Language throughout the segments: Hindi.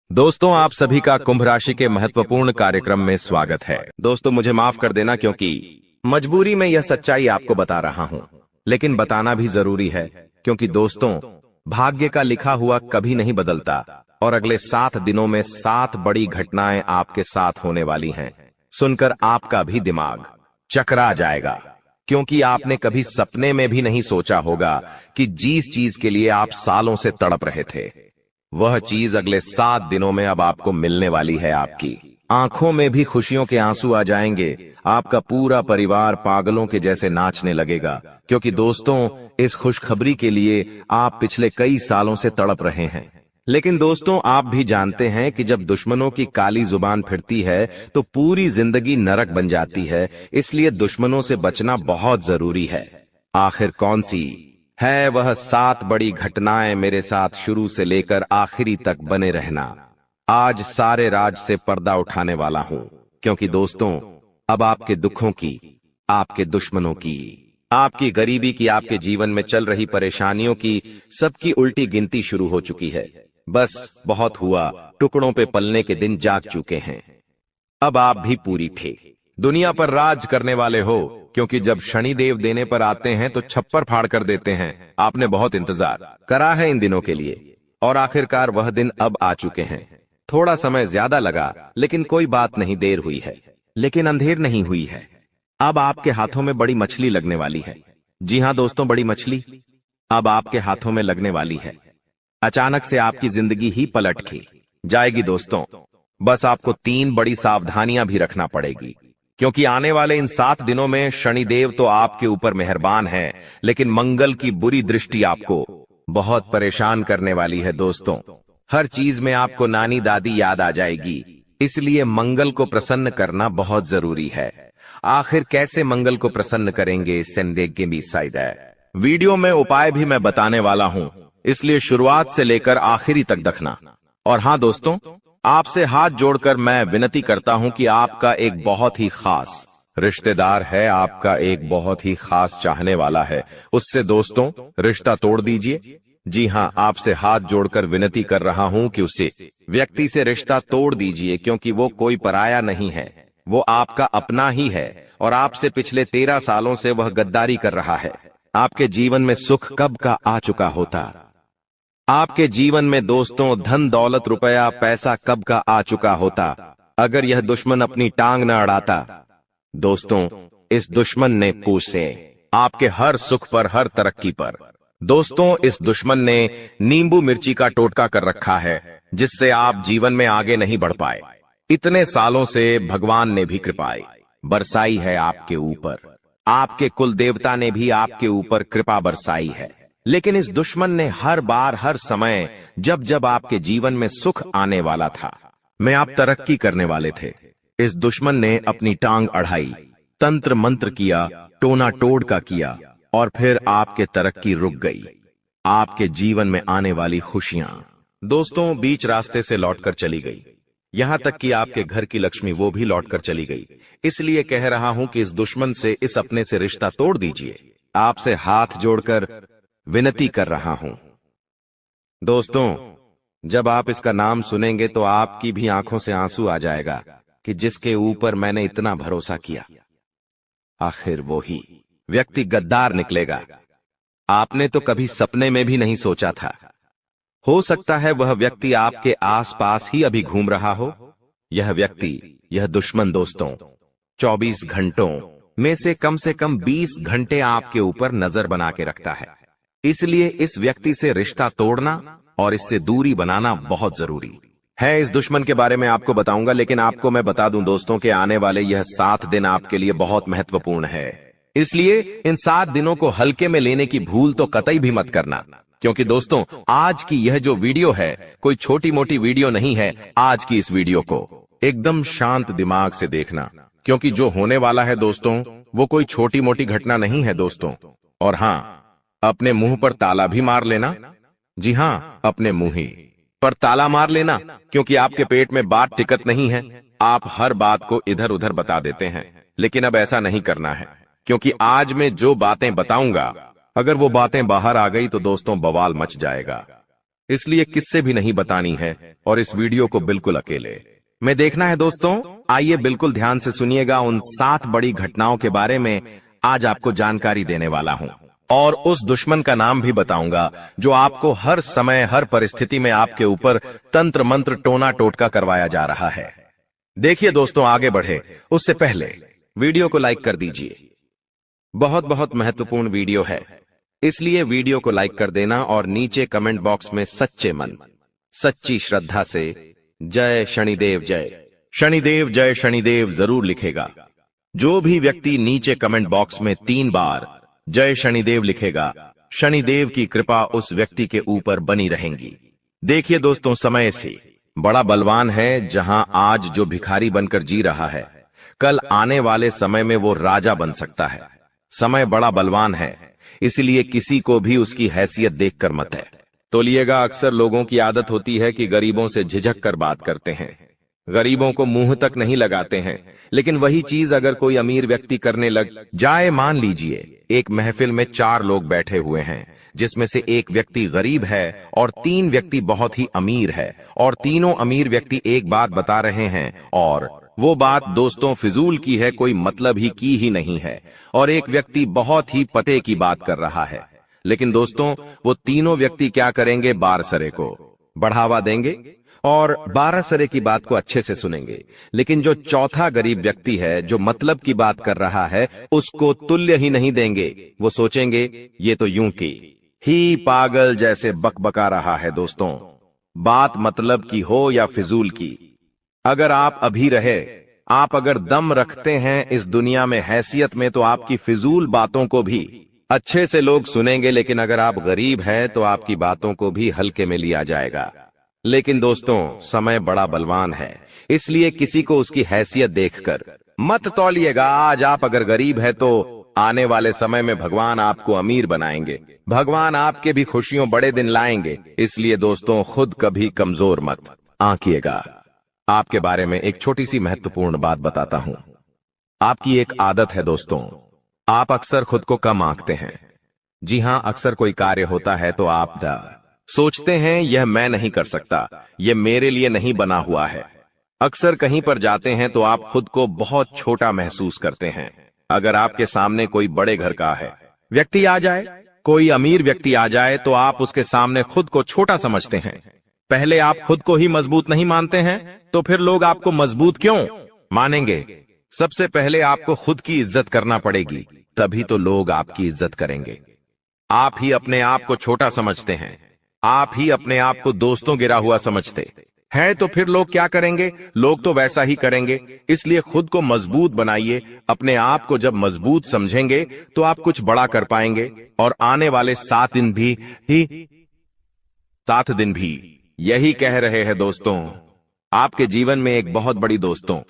दोस्तों, आप सभी का कुंभ राशि के महत्वपूर्ण कार्यक्रम में स्वागत है। दोस्तों, मुझे माफ कर देना क्योंकि मजबूरी में यह सच्चाई आपको बता रहा हूं, लेकिन बताना भी जरूरी है क्योंकि दोस्तों, भाग्य का लिखा हुआ कभी नहीं बदलता और अगले 7 दिनों में 7 बड़ी घटनाएं आपके साथ होने वाली हैं। सुनकर आपका भी दिमाग चकरा जाएगा क्योंकि आपने कभी सपने में भी नहीं सोचा होगा कि जिस चीज के लिए आप सालों से तड़प रहे थे, वह चीज अगले 7 दिनों में अब आपको मिलने वाली है। आपकी आंखों में भी खुशियों के आंसू आ जाएंगे। आपका पूरा परिवार पागलों के जैसे नाचने लगेगा क्योंकि दोस्तों, इस खुशखबरी के लिए आप पिछले कई सालों से तड़प रहे हैं। लेकिन दोस्तों, आप भी जानते हैं कि जब दुश्मनों की काली जुबान फिरती है तो पूरी जिंदगी नरक बन जाती है। इसलिए दुश्मनों से बचना बहुत जरूरी है। आखिर कौन सी है वह 7 बड़ी घटनाएं? मेरे साथ शुरू से लेकर आखिरी तक बने रहना। आज सारे राज से पर्दा उठाने वाला हूं क्योंकि दोस्तों, अब आपके दुखों की, आपके दुश्मनों की, आपकी गरीबी की, आपके जीवन में चल रही परेशानियों की, सबकी उल्टी गिनती शुरू हो चुकी है। बस बहुत हुआ, टुकड़ों पे पलने के दिन जाग चुके हैं। अब आप भी पूरी थे दुनिया पर राज करने वाले हो क्योंकि जब शनिदेव देने पर आते हैं तो छप्पर फाड़ कर देते हैं। आपने बहुत इंतजार करा है इन दिनों के लिए और आखिरकार वह दिन अब आ चुके हैं। थोड़ा समय ज्यादा लगा लेकिन कोई बात नहीं, देर हुई है लेकिन अंधेर नहीं हुई है। अब आपके हाथों में बड़ी मछली लगने वाली है। जी हां दोस्तों, बड़ी मछली अब आपके हाथों में लगने वाली है। अचानक से आपकी जिंदगी ही पलट के जाएगी दोस्तों। बस आपको 3 बड़ी सावधानियां भी रखना पड़ेगी क्योंकि आने वाले इन 7 दिनों में शनिदेव तो आपके ऊपर मेहरबान है, लेकिन मंगल की बुरी दृष्टि आपको बहुत परेशान करने वाली है। दोस्तों, हर चीज में आपको नानी दादी याद आ जाएगी, इसलिए मंगल को प्रसन्न करना बहुत जरूरी है। आखिर कैसे मंगल को प्रसन्न करेंगे, संदेह के बीच साइड है। वीडियो में उपाय भी मैं बताने वाला हूं, इसलिए शुरुआत से लेकर आखिरी तक देखना। और हां दोस्तों, आपसे हाथ जोड़कर मैं विनती करता हूं कि आपका एक बहुत ही खास रिश्तेदार है, आपका एक बहुत ही खास चाहने वाला है, उससे दोस्तों रिश्ता तोड़ दीजिए। जी हां, आपसे हाथ जोड़कर विनती कर रहा हूं कि उसे व्यक्ति से रिश्ता तोड़ दीजिए क्योंकि वो कोई पराया नहीं है, वो आपका अपना ही है और आपसे पिछले 13 सालों से वह गद्दारी कर रहा है। आपके जीवन में सुख कब का आ चुका होता, आपके जीवन में दोस्तों धन दौलत रुपया पैसा कब का आ चुका होता, अगर यह दुश्मन अपनी टांग न अड़ाता। दोस्तों, इस दुश्मन ने पूछ से आपके हर सुख पर, हर तरक्की पर, दोस्तों इस दुश्मन ने नींबू मिर्ची का टोटका कर रखा है जिससे आप जीवन में आगे नहीं बढ़ पाए। इतने सालों से भगवान ने भी कृपाएं बरसाई है आपके ऊपर, आपके कुल देवता ने भी आपके ऊपर कृपा बरसाई है, लेकिन इस दुश्मन ने हर बार, हर समय, जब जब आपके जीवन में सुख आने वाला था, में आप तरक्की करने वाले थे, इस दुश्मन ने अपनी टांग अड़ाई, तंत्र मंत्र किया, टोना टोड़का किया और फिर आपके तरक्की रुक गई। आपके जीवन में आने वाली खुशियां दोस्तों बीच रास्ते से लौटकर चली गई। यहां तक कि आपके घर की लक्ष्मी वो भी लौटकर चली गई। इसलिए कह रहा हूं कि इस दुश्मन से, इस अपने से रिश्ता तोड़ दीजिए। आपसे हाथ जोड़कर विनती कर रहा हूं। दोस्तों, जब आप इसका नाम सुनेंगे तो आपकी भी आंखों से आंसू आ जाएगा कि जिसके ऊपर मैंने इतना भरोसा किया, आखिर वो ही व्यक्ति गद्दार निकलेगा। आपने तो कभी सपने में भी नहीं सोचा था। हो सकता है वह व्यक्ति आपके आसपास ही अभी घूम रहा हो। यह व्यक्ति, यह दुश्मन दोस्तों 24 घंटों में से कम 20 घंटे आपके ऊपर नजर बना के रखता है। इसलिए इस व्यक्ति से रिश्ता तोड़ना और इससे दूरी बनाना बहुत जरूरी है। इस दुश्मन के बारे में आपको बताऊंगा, लेकिन आपको मैं बता दूं दोस्तों कि आने वाले यह 7 दिन आपके लिए बहुत महत्वपूर्ण है। इसलिए इन 7 दिनों को हल्के में लेने की भूल तो कतई भी मत करना क्योंकि दोस्तों, आज की यह जो वीडियो है कोई छोटी मोटी वीडियो नहीं है। आज की इस वीडियो को एकदम शांत दिमाग से देखना क्योंकि जो होने वाला है दोस्तों वो कोई छोटी मोटी घटना नहीं है दोस्तों। और हां, अपने मुंह पर ताला भी मार लेना। जी हां, अपने मुंह ही पर ताला मार लेना क्योंकि आपके पेट में बात टिकट नहीं है। आप हर बात को इधर उधर बता देते हैं, लेकिन अब ऐसा नहीं करना है क्योंकि आज मैं जो बातें बताऊंगा, अगर वो बातें बाहर आ गई तो दोस्तों बवाल मच जाएगा। इसलिए किससे भी नहीं बतानी है और इस वीडियो को बिल्कुल अकेले में देखना है दोस्तों। आइए बिल्कुल ध्यान से सुनिएगा, उन 7 बड़ी घटनाओं के बारे में आज आपको जानकारी देने वाला हूं और उस दुश्मन का नाम भी बताऊंगा जो आपको हर समय हर परिस्थिति में आपके ऊपर तंत्र मंत्र टोना टोटका करवाया जा रहा है। देखिए दोस्तों, आगे बढ़े उससे पहले वीडियो को लाइक कर दीजिए। बहुत बहुत महत्वपूर्ण वीडियो है, इसलिए वीडियो को लाइक कर देना और नीचे कमेंट बॉक्स में सच्चे मन सच्ची श्रद्धा से जय शनिदेव जय शनिदेव जरूर लिखेगा। जो भी व्यक्ति नीचे कमेंट बॉक्स में 3 बार जय शनिदेव लिखेगा, शनिदेव की कृपा उस व्यक्ति के ऊपर बनी रहेगी। देखिए दोस्तों, समय से बड़ा बलवान है। जहां आज जो भिखारी बनकर जी रहा है, कल आने वाले समय में वो राजा बन सकता है। समय बड़ा बलवान है, इसलिए किसी को भी उसकी हैसियत देखकर मत है तोलिएगा। अक्सर लोगों की आदत होती है कि गरीबों से झिझक कर बात करते हैं, गरीबों को मुंह तक नहीं लगाते हैं। लेकिन वही चीज अगर कोई अमीर व्यक्ति करने लग जाए, मान लीजिए एक महफिल में 4 लोग बैठे हुए हैं, जिसमें से एक व्यक्ति गरीब है और 3 व्यक्ति बहुत ही अमीर है, और तीनों अमीर व्यक्ति एक बात बता रहे हैं और वो बात दोस्तों फिजूल की है, कोई मतलब ही की ही नहीं है, और एक व्यक्ति बहुत ही पते की बात कर रहा है। लेकिन दोस्तों, वो तीनों व्यक्ति क्या करेंगे, बारसरे को बढ़ावा देंगे और 12 सरे की बात को अच्छे से सुनेंगे। लेकिन जो चौथा गरीब व्यक्ति है, जो मतलब की बात कर रहा है, उसको तुल्य ही नहीं देंगे। वो सोचेंगे ये तो यूं की ही पागल जैसे बकबका रहा है। दोस्तों, बात मतलब की हो या फिजूल की, अगर आप अभी रहे, आप अगर दम रखते हैं इस दुनिया में हैसियत में, तो आपकी फिजूल बातों को भी अच्छे से लोग सुनेंगे। लेकिन अगर आप गरीब हैं तो आपकी बातों को भी हल्के में लिया जाएगा। लेकिन दोस्तों, समय बड़ा बलवान है, इसलिए किसी को उसकी हैसियत देखकर मत तौलिएगा। आज आप अगर गरीब है तो आने वाले समय में भगवान आपको अमीर बनाएंगे, भगवान आपके भी खुशियों बड़े दिन लाएंगे। इसलिए दोस्तों, खुद कभी कमजोर मत आंकिएगा। आपके बारे में एक छोटी सी महत्वपूर्ण बात बताता हूं। आपकी एक आदत है दोस्तों, आप अक्सर खुद को कम आंकते हैं। जी हां, अक्सर कोई कार्य होता है तो आप सोचते हैं यह मैं नहीं कर सकता, यह मेरे लिए नहीं बना हुआ है। अक्सर कहीं पर जाते हैं तो आप खुद को बहुत छोटा महसूस करते हैं। अगर आपके सामने कोई बड़े घर का व्यक्ति आ जाए, कोई अमीर व्यक्ति आ जाए, तो आप उसके सामने खुद को छोटा समझते हैं। पहले आप खुद को ही मजबूत नहीं मानते हैं, तो फिर लोग आपको मजबूत क्यों मानेंगे? सबसे पहले आपको खुद की इज्जत करना पड़ेगी, तभी तो लोग आपकी इज्जत करेंगे। आप ही अपने आप को छोटा समझते हैं, आप ही अपने आप को दोस्तों गिरा हुआ समझते हैं, तो फिर लोग क्या करेंगे? लोग तो वैसा ही करेंगे। इसलिए खुद को मजबूत बनाइए। अपने आप को जब मजबूत समझेंगे तो आप कुछ बड़ा कर पाएंगे, और आने वाले 7 दिन भी यही कह रहे हैं दोस्तों। आपके जीवन में एक बहुत बड़ी दोस्तों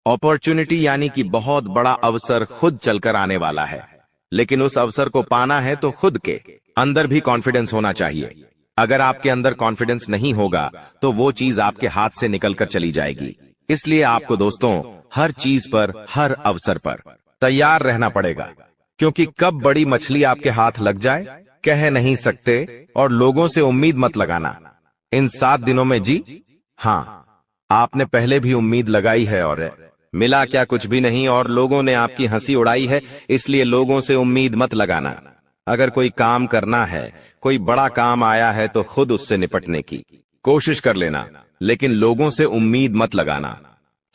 अपॉर्चुनिटी यानी कि बहुत बड़ा अवसर खुद चलकर आने वाला है। लेकिन उस अवसर को पाना है तो खुद के अंदर भी कॉन्फिडेंस होना चाहिए। अगर आपके अंदर कॉन्फिडेंस नहीं होगा तो वो चीज आपके हाथ से निकलकर चली जाएगी। इसलिए आपको दोस्तों हर चीज पर, हर अवसर पर तैयार रहना पड़ेगा, क्योंकि कब बड़ी मछली आपके हाथ लग जाए कह नहीं सकते। और लोगों से उम्मीद मत लगाना इन 7 दिनों में। जी हां, आपने पहले भी उम्मीद लगाई है और मिला क्या? कुछ भी नहीं, और लोगों ने आपकी हंसी उड़ाई है। इसलिए लोगों से उम्मीद मत लगाना। अगर कोई काम करना है, कोई बड़ा काम आया है, तो खुद उससे निपटने की कोशिश कर लेना, लेकिन लोगों से उम्मीद मत लगाना,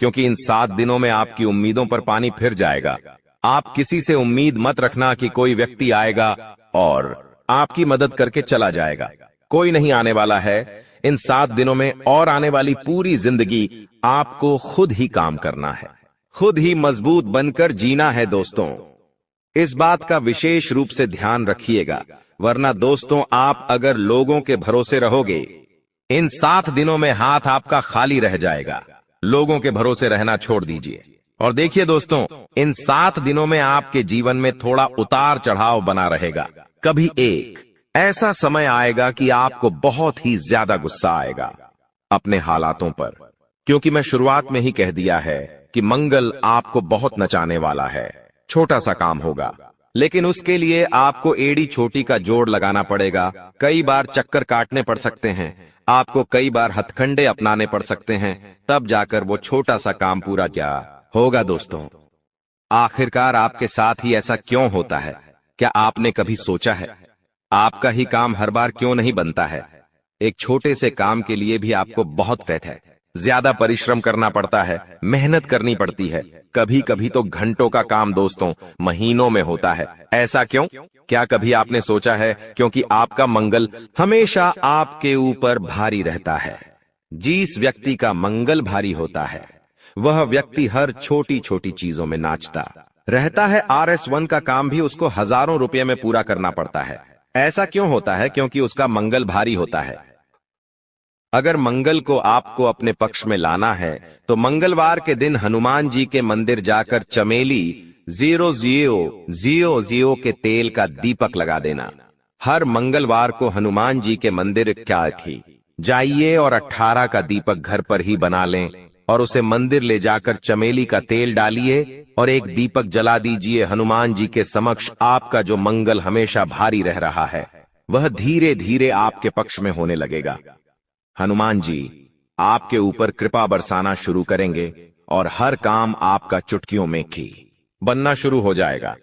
क्योंकि इन 7 दिनों में आपकी उम्मीदों पर पानी फिर जाएगा। आप किसी से उम्मीद मत रखना कि कोई व्यक्ति आएगा और आपकी मदद करके चला जाएगा। कोई नहीं आने वाला है इन 7 दिनों में, और आने वाली पूरी जिंदगी आपको खुद ही काम करना है, खुद ही मजबूत बनकर जीना है दोस्तों। इस बात का विशेष रूप से ध्यान रखिएगा, वरना दोस्तों आप अगर लोगों के भरोसे रहोगे, इन 7 दिनों में हाथ आपका खाली रह जाएगा। लोगों के भरोसे रहना छोड़ दीजिए। और देखिए दोस्तों, इन 7 दिनों में आपके जीवन में थोड़ा उतार चढ़ाव बना रहेगा। कभी एक ऐसा समय आएगा कि आपको बहुत ही ज्यादा गुस्सा आएगा अपने हालातों पर, क्योंकि मैं शुरुआत में ही कह दिया है कि मंगल आपको बहुत नचाने वाला है। छोटा सा काम होगा, लेकिन उसके लिए आपको एड़ी छोटी का जोड़ लगाना पड़ेगा, कई बार चक्कर काटने पड़ सकते हैं, आपको कई बार हथकंडे अपनाने पड़ सकते हैं, तब जाकर वो छोटा सा काम पूरा क्या होगा। दोस्तों, आखिरकार आपके साथ ही ऐसा क्यों होता है? क्या आपने कभी सोचा है आपका ही काम हर बार क्यों नहीं बनता है? एक छोटे से काम के लिए भी आपको बहुत ज्यादा परिश्रम करना पड़ता है, मेहनत करनी पड़ती है, कभी कभी तो घंटों का काम दोस्तों महीनों में होता है। ऐसा क्यों? क्या कभी आपने सोचा है? क्योंकि आपका मंगल हमेशा आपके ऊपर भारी रहता है। जिस व्यक्ति का मंगल भारी होता है वह व्यक्ति हर छोटी छोटी चीजों में नाचता रहता है। RS1 का काम भी उसको हजारों रुपए में पूरा करना पड़ता है। ऐसा क्यों होता है? क्योंकि उसका मंगल भारी होता है। अगर मंगल को आपको अपने पक्ष में लाना है तो मंगलवार के दिन हनुमान जी के मंदिर जाकर चमेली 0000 के तेल का दीपक लगा देना। हर मंगलवार को हनुमान जी के मंदिर जाइए और 18 का दीपक घर पर ही बना लें और उसे मंदिर ले जाकर चमेली का तेल डालिए और एक दीपक जला दीजिए। हनुमान जी के समक्ष आपका जो मंगल हमेशा भारी रह रहा है वह धीरे धीरे आपके पक्ष में होने लगेगा। हनुमान जी आपके ऊपर कृपा बरसाना शुरू करेंगे और हर काम आपका चुटकियों में बनना शुरू हो जाएगा।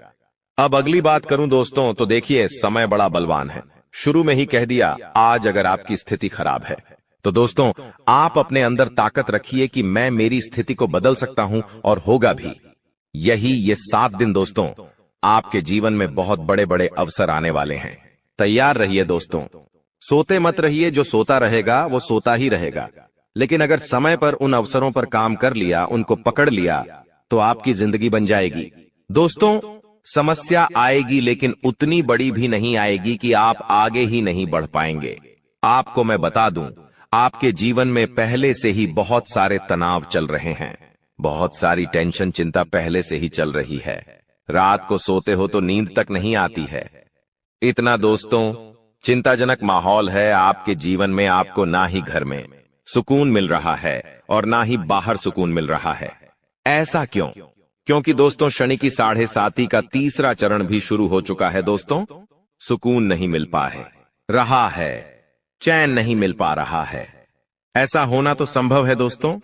अब अगली बात करूं दोस्तों तो देखिए, समय बड़ा बलवान है। शुरू में ही कह दिया, आज अगर आपकी स्थिति खराब है तो दोस्तों आप अपने अंदर ताकत रखिए कि मैं मेरी स्थिति को बदल सकता हूं और होगा भी। ये 7 दिन दोस्तों आपके जीवन में बहुत बड़े बड़े अवसर आने वाले हैं। तैयार रहिए दोस्तों, सोते मत रहिए। जो सोता रहेगा वो सोता ही रहेगा, लेकिन अगर समय पर उन अवसरों पर काम कर लिया, उनको पकड़ लिया तो आपकी जिंदगी बन जाएगी। दोस्तों, समस्या आएगी लेकिन उतनी बड़ी भी नहीं आएगी कि आप आगे ही नहीं बढ़ पाएंगे। आपको मैं बता दूं, आपके जीवन में पहले से ही बहुत सारे तनाव चल रहे हैं, बहुत सारी टेंशन चिंता पहले से ही चल रही है। रात को सोते हो तो नींद तक नहीं आती है। इतना दोस्तों चिंताजनक माहौल है आपके जीवन में। आपको ना ही घर में सुकून मिल रहा है और ना ही बाहर सुकून मिल रहा है। ऐसा क्यों? क्योंकि दोस्तों शनि की 7.5 का तीसरा चरण भी शुरू हो चुका है। दोस्तों, सुकून नहीं मिल पा रहा है, चैन नहीं मिल पा रहा है। ऐसा होना तो संभव है दोस्तों,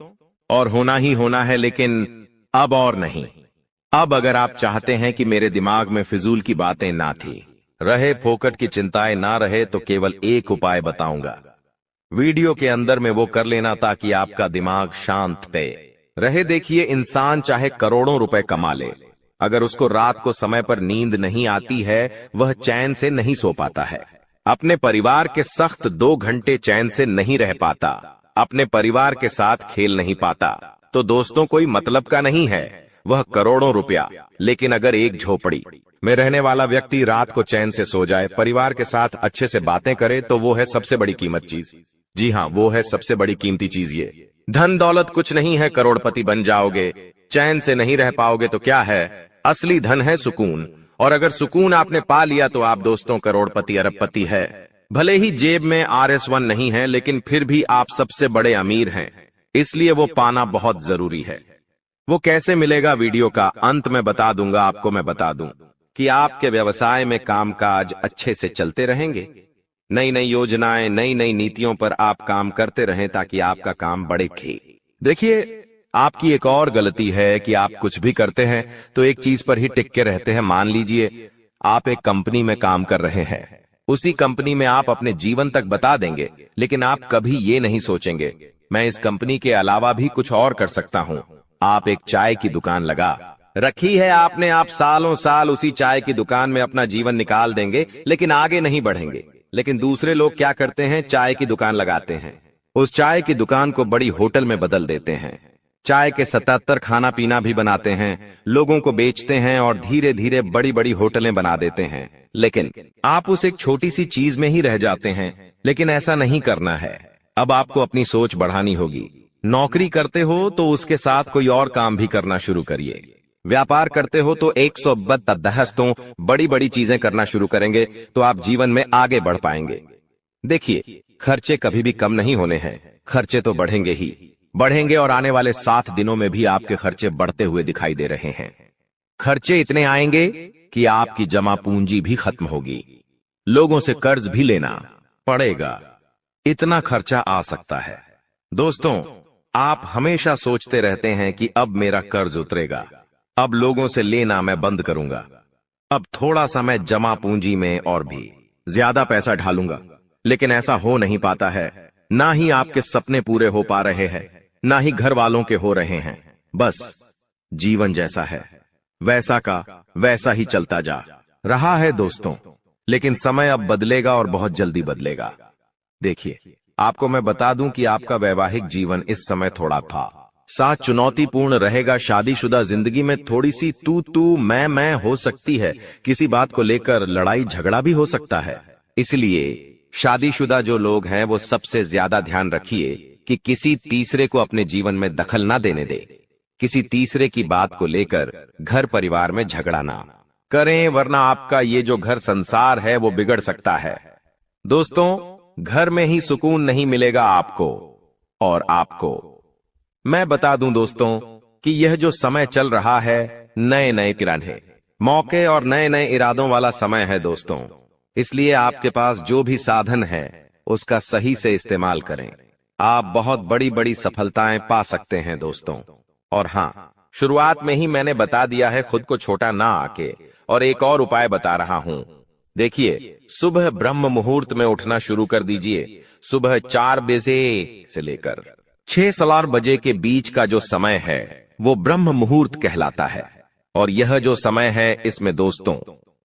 और होना ही होना है, लेकिन अब और नहीं। अब अगर आप चाहते हैं कि मेरे दिमाग में फिजूल की बातें ना थी रहे, फोकट की चिंताएं ना रहे, तो केवल एक उपाय बताऊंगा। वीडियो के अंदर में वो कर लेना ताकि आपका दिमाग शांत पे रहे। देखिए, इंसान चाहे करोड़ों रुपए कमा ले, अगर उसको रात को समय पर नींद नहीं आती है वह चैन से नहीं सो पाता है। अपने परिवार के सख्त 2 घंटे चैन से नहीं रह पाता, अपने परिवार के साथ खेल नहीं पाता। तो दोस्तों कोई मतलब का नहीं है वह करोड़ों रुपया, लेकिन अगर एक झोपड़ी में रहने वाला व्यक्ति रात को चैन से सो जाए, परिवार के साथ अच्छे से बातें करे, तो वो है सबसे बड़ी कीमत चीज। जी हाँ, वो है सबसे बड़ी कीमती चीज। ये धन दौलत कुछ नहीं है, करोड़पति बन जाओगे, चैन से नहीं रह पाओगे तो क्या है? असली धन है सुकून, और अगर सुकून आपने पा लिया तो आप दोस्तों करोड़पति अरबपति है। भले ही जेब में RS1 नहीं है, लेकिन फिर भी आप सबसे बड़े अमीर हैं, इसलिए वो पाना बहुत जरूरी है। वो कैसे मिलेगा वीडियो का अंत में बता दूंगा। आपको मैं बता दूं कि आपके व्यवसाय में कामकाज अच्छे से चलते रहेंगे। नई नई योजनाएं, नई नई नीतियों पर आप काम करते रहें ताकि आपका काम बढ़े। देखिए, आपकी एक और गलती है कि आप कुछ भी करते हैं तो एक चीज पर ही टिक के रहते हैं। मान लीजिए आप एक कंपनी में काम कर रहे हैं, उसी कंपनी में आप अपने जीवन तक बता देंगे, लेकिन आप कभी ये नहीं सोचेंगे मैं इस कंपनी के अलावा भी कुछ और कर सकता हूं। आप एक चाय की दुकान लगा रखी है आपने, आप सालों साल उसी चाय की दुकान में अपना जीवन निकाल देंगे, लेकिन आगे नहीं बढ़ेंगे। लेकिन दूसरे लोग क्या करते हैं? चाय की दुकान लगाते हैं, उस चाय की दुकान को बड़ी होटल में बदल देते हैं, चाय के 77 खाना पीना भी बनाते हैं, लोगों को बेचते हैं और धीरे धीरे बड़ी बड़ी होटलें बना देते हैं। लेकिन आप उस एक छोटी सी चीज में ही रह जाते हैं। लेकिन ऐसा नहीं करना है। अब आपको अपनी सोच बढ़ानी होगी। नौकरी करते हो तो उसके साथ कोई और काम भी करना शुरू करिए। व्यापार करते हो तो 110 बड़ी बड़ी चीजें करना शुरू करेंगे तो आप जीवन में आगे बढ़ पाएंगे। देखिए, खर्चे कभी भी कम नहीं होने हैं, खर्चे तो बढ़ेंगे ही बढ़ेंगे, और आने वाले 7 दिनों में भी आपके खर्चे बढ़ते हुए दिखाई दे रहे हैं। खर्चे इतने आएंगे कि आपकी जमा पूंजी भी खत्म होगी, लोगों से कर्ज भी लेना पड़ेगा, इतना खर्चा आ सकता है। दोस्तों, आप हमेशा सोचते रहते हैं कि अब मेरा कर्ज उतरेगा, अब लोगों से लेना मैं बंद करूंगा, अब थोड़ा सा मैं जमा पूंजी में और भी ज्यादा पैसा ढालूंगा। लेकिन ऐसा हो नहीं पाता है। ना ही आपके सपने पूरे हो पा रहे हैं, ना ही घर वालों के हो रहे हैं। बस जीवन जैसा है वैसा का वैसा ही चलता जा रहा है दोस्तों। लेकिन समय अब बदलेगा और बहुत जल्दी बदलेगा। देखिए, आपको मैं बता दूं कि आपका वैवाहिक जीवन इस समय थोड़ा साथ चुनौतीपूर्ण रहेगा। शादीशुदा जिंदगी में थोड़ी सी तू मैं हो सकती है। किसी बात को लेकर लड़ाई झगड़ा भी हो सकता है। इसलिए शादीशुदा जो लोग हैं वो सबसे ज्यादा ध्यान रखिए कि किसी तीसरे को अपने जीवन में दखल ना देने दे। किसी तीसरे की बात को लेकर घर परिवार में झगड़ा ना करें, वरना आपका ये जो घर संसार है वो बिगड़ सकता है। दोस्तों, घर में ही सुकून नहीं मिलेगा आपको और आपको। मैं बता दूं दोस्तों कि यह जो समय चल रहा है नए नए किराने मौके और नए नए इरादों वाला समय है दोस्तों। इसलिए आपके पास जो भी साधन है उसका सही से इस्तेमाल करें। आप बहुत बड़ी बड़ी सफलताएं पा सकते हैं दोस्तों। और हाँ, शुरुआत में ही मैंने बता दिया है, खुद को छोटा ना आके। और एक और उपाय बता रहा हूं। देखिए, सुबह ब्रह्म मुहूर्त में उठना शुरू कर दीजिए। सुबह 4 बजे से लेकर 6 बजे के बीच का जो समय है वो ब्रह्म मुहूर्त कहलाता है। और यह जो समय है इसमें दोस्तों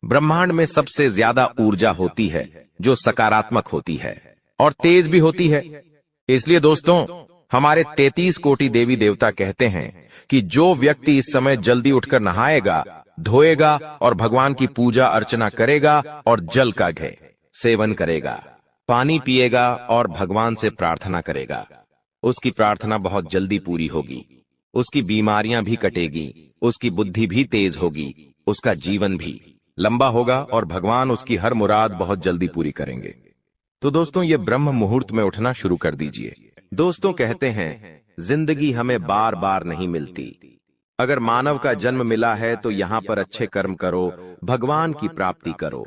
ब्रह्मांड में सबसे ज्यादा ऊर्जा होती है, जो सकारात्मक होती है और तेज भी होती है। इसलिए दोस्तों, हमारे 33 कोटि देवी देवता कहते हैं कि जो व्यक्ति इस समय जल्दी उठकर नहाएगा, धोएगा और भगवान की पूजा अर्चना करेगा और जल का घे सेवन करेगा, पानी पिएगा और भगवान से प्रार्थना करेगा, उसकी प्रार्थना बहुत जल्दी पूरी होगी, उसकी बीमारियां भी कटेगी, उसकी बुद्धि भी तेज होगी, उसका जीवन भी लंबा होगा और भगवान उसकी हर मुराद बहुत जल्दी पूरी करेंगे। तो दोस्तों, ये ब्रह्म मुहूर्त में उठना शुरू कर दीजिए। दोस्तों, कहते हैं जिंदगी हमें बार बार नहीं मिलती। अगर मानव का जन्म मिला है तो यहाँ पर अच्छे कर्म करो, भगवान की प्राप्ति करो।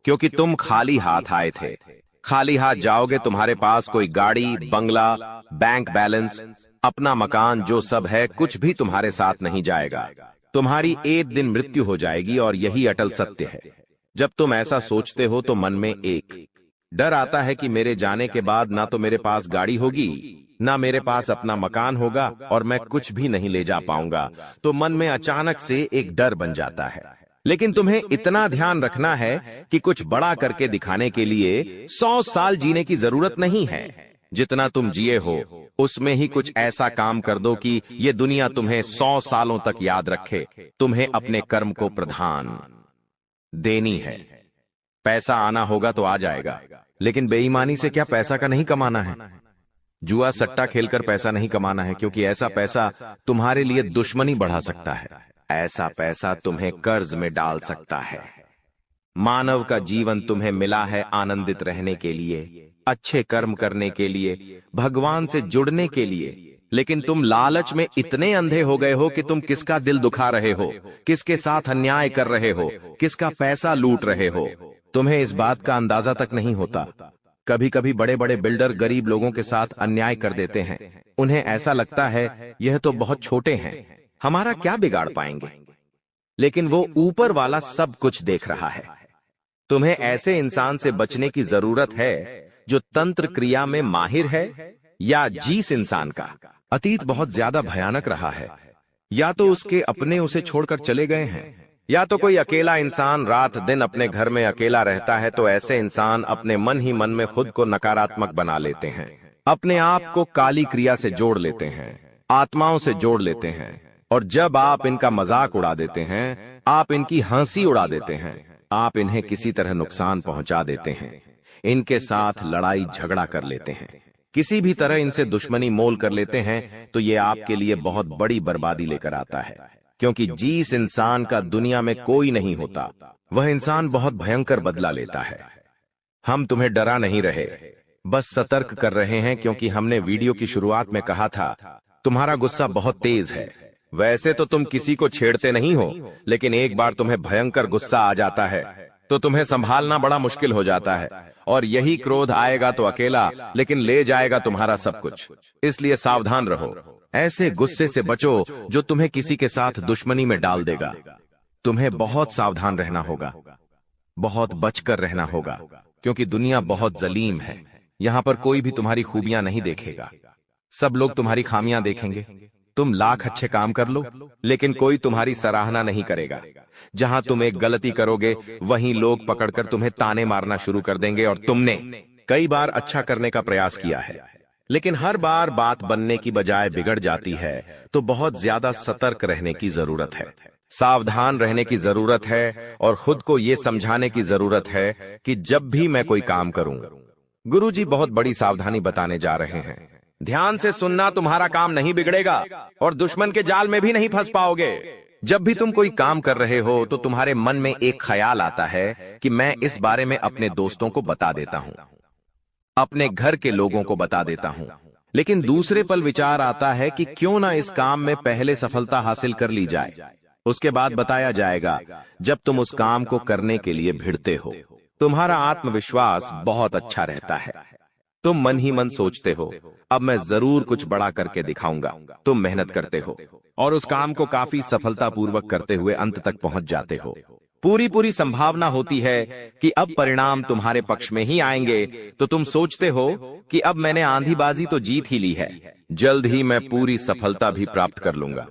क्योंकि तुम खाली हाथ आए थे, खाली हाथ जाओगे। तुम्हारे पास कोई गाड़ी, बंगला, बैंक बैलेंस, अपना मकान, जो सब है कुछ भी तुम्हारे साथ नहीं जाएगा। तुम्हारी एक दिन मृत्यु हो जाएगी और यही अटल सत्य है। जब तुम ऐसा सोचते हो तो मन में एक डर आता है कि मेरे जाने के बाद ना तो मेरे पास गाड़ी होगी, ना मेरे पास अपना मकान होगा और मैं कुछ भी नहीं ले जा पाऊंगा। तो मन में अचानक से एक डर बन जाता है। लेकिन तुम्हें इतना ध्यान रखना है कि कुछ बड़ा करके दिखाने के लिए 100 साल जीने की जरूरत नहीं है। जितना तुम जिए हो उसमें ही कुछ ऐसा काम कर दो कि ये दुनिया तुम्हें 100 सालों तक याद रखे। तुम्हें अपने कर्म को प्रधान देनी है। पैसा आना होगा तो आ जाएगा, लेकिन बेईमानी से क्या पैसा का नहीं कमाना है। जुआ सट्टा खेलकर पैसा नहीं कमाना है, क्योंकि ऐसा पैसा तुम्हारे लिए दुश्मनी बढ़ा सकता है। ऐसा पैसा तुम्हें कर्ज में डाल सकता है। मानव का जीवन तुम्हें मिला है आनंदित रहने के लिए, अच्छे कर्म करने के लिए, भगवान से जुड़ने के लिए। लेकिन तुम लालच में इतने अंधे हो गए हो कि तुम किसका दिल दुखा रहे हो, किसके साथ अन्याय कर रहे हो, किसका पैसा लूट रहे हो। तुम्हें इस बात का अंदाजा तक नहीं होता। कभी कभी बड़े बड़े बिल्डर गरीब लोगों के साथ अन्याय कर देते हैं। उन्हें ऐसा लगता है यह तो बहुत छोटे हैं, हमारा क्या बिगाड़ पाएंगे। लेकिन वो ऊपर वाला सब कुछ देख रहा है। तुम्हें ऐसे इंसान से बचने की जरूरत है जो तंत्र क्रिया में माहिर है, या जिस इंसान का अतीत बहुत ज्यादा भयानक रहा है, या तो उसके अपने उसे छोड़कर चले गए हैं, या तो कोई अकेला इंसान रात दिन अपने घर में अकेला रहता है। तो ऐसे इंसान अपने मन ही मन में खुद को नकारात्मक बना लेते हैं, अपने आप को काली क्रिया से जोड़ लेते हैं, आत्माओं से जोड़ लेते हैं। और जब आप इनका मजाक उड़ा देते हैं, आप इनकी हंसी उड़ा देते हैं, आप इन्हें किसी तरह नुकसान पहुंचा देते हैं, इनके साथ लड़ाई झगड़ा कर लेते हैं, किसी भी तरह इनसे दुश्मनी मोल कर लेते हैं, तो ये आपके लिए बहुत बड़ी बर्बादी लेकर आता है। क्योंकि जिस इंसान का दुनिया में कोई नहीं होता, वह इंसान बहुत भयंकर बदला लेता है। हम तुम्हें डरा नहीं रहे, बस सतर्क कर रहे हैं। क्योंकि हमने वीडियो की शुरुआत में कहा था तुम्हारा गुस्सा बहुत तेज है, वैसे तो तुम किसी को छेड़ते नहीं हो, लेकिन एक बार तुम्हें भयंकर गुस्सा आ जाता है तो तुम्हें संभालना बड़ा मुश्किल हो जाता है, और यही क्रोध आएगा तो अकेला, लेकिन ले जाएगा तुम्हारा सब कुछ। इसलिए सावधान रहो। ऐसे गुस्से से बचो जो तुम्हें किसी के साथ दुश्मनी में डाल देगा। तुम्हें बहुत सावधान रहना होगा, बहुत बचकर रहना होगा, क्योंकि दुनिया बहुत जलीम है। यहाँ पर कोई भी तुम्हारी खूबियां नहीं देखेगा, सब लोग तुम्हारी खामियां देखेंगे। तुम लाख अच्छे काम कर लो, लेकिन कोई तुम्हारी सराहना नहीं करेगा। जहां तुम एक गलती करोगे वहीं लोग पकड़कर तुम्हें ताने मारना शुरू कर देंगे। और तुमने कई बार अच्छा करने का प्रयास किया है, लेकिन हर बार बात बनने की बजाय बिगड़ जाती है। तो बहुत ज्यादा सतर्क रहने की जरूरत है, सावधान रहने की जरूरत है, और खुद को यह समझाने की जरूरत है कि जब भी मैं कोई काम करूं, गुरुजी बहुत बड़ी सावधानी बताने जा रहे हैं। ध्यान से सुनना, तुम्हारा काम नहीं बिगड़ेगा और दुश्मन के जाल में भी नहीं फंस पाओगे। जब भी तुम कोई काम कर रहे हो तो तुम्हारे मन में एक ख्याल आता है कि मैं इस बारे में अपने दोस्तों को बता देता हूं, अपने घर के लोगों को बता देता हूं। लेकिन दूसरे पल विचार आता है कि क्यों ना इस काम में पहले सफलता हासिल कर ली जाए, उसके बाद बताया जाएगा। जब तुम उस काम को करने के लिए भिड़ते हो, तुम्हारा आत्मविश्वास बहुत अच्छा रहता है। तुम मन ही मन सोचते हो, अब मैं जरूर कुछ बड़ा करके दिखाऊंगा। तुम मेहनत करते हो और उस काम को काफी सफलतापूर्वक करते हुए अंत तक पहुंच जाते हो। पूरी संभावना होती है कि अब परिणाम तुम्हारे पक्ष में ही आएंगे, तो तुम सोचते हो कि अब मैंने आंधीबाजी तो जीत ही ली है, जल्द ही मैं पूरी सफलता भी प्राप्त कर लूंगा।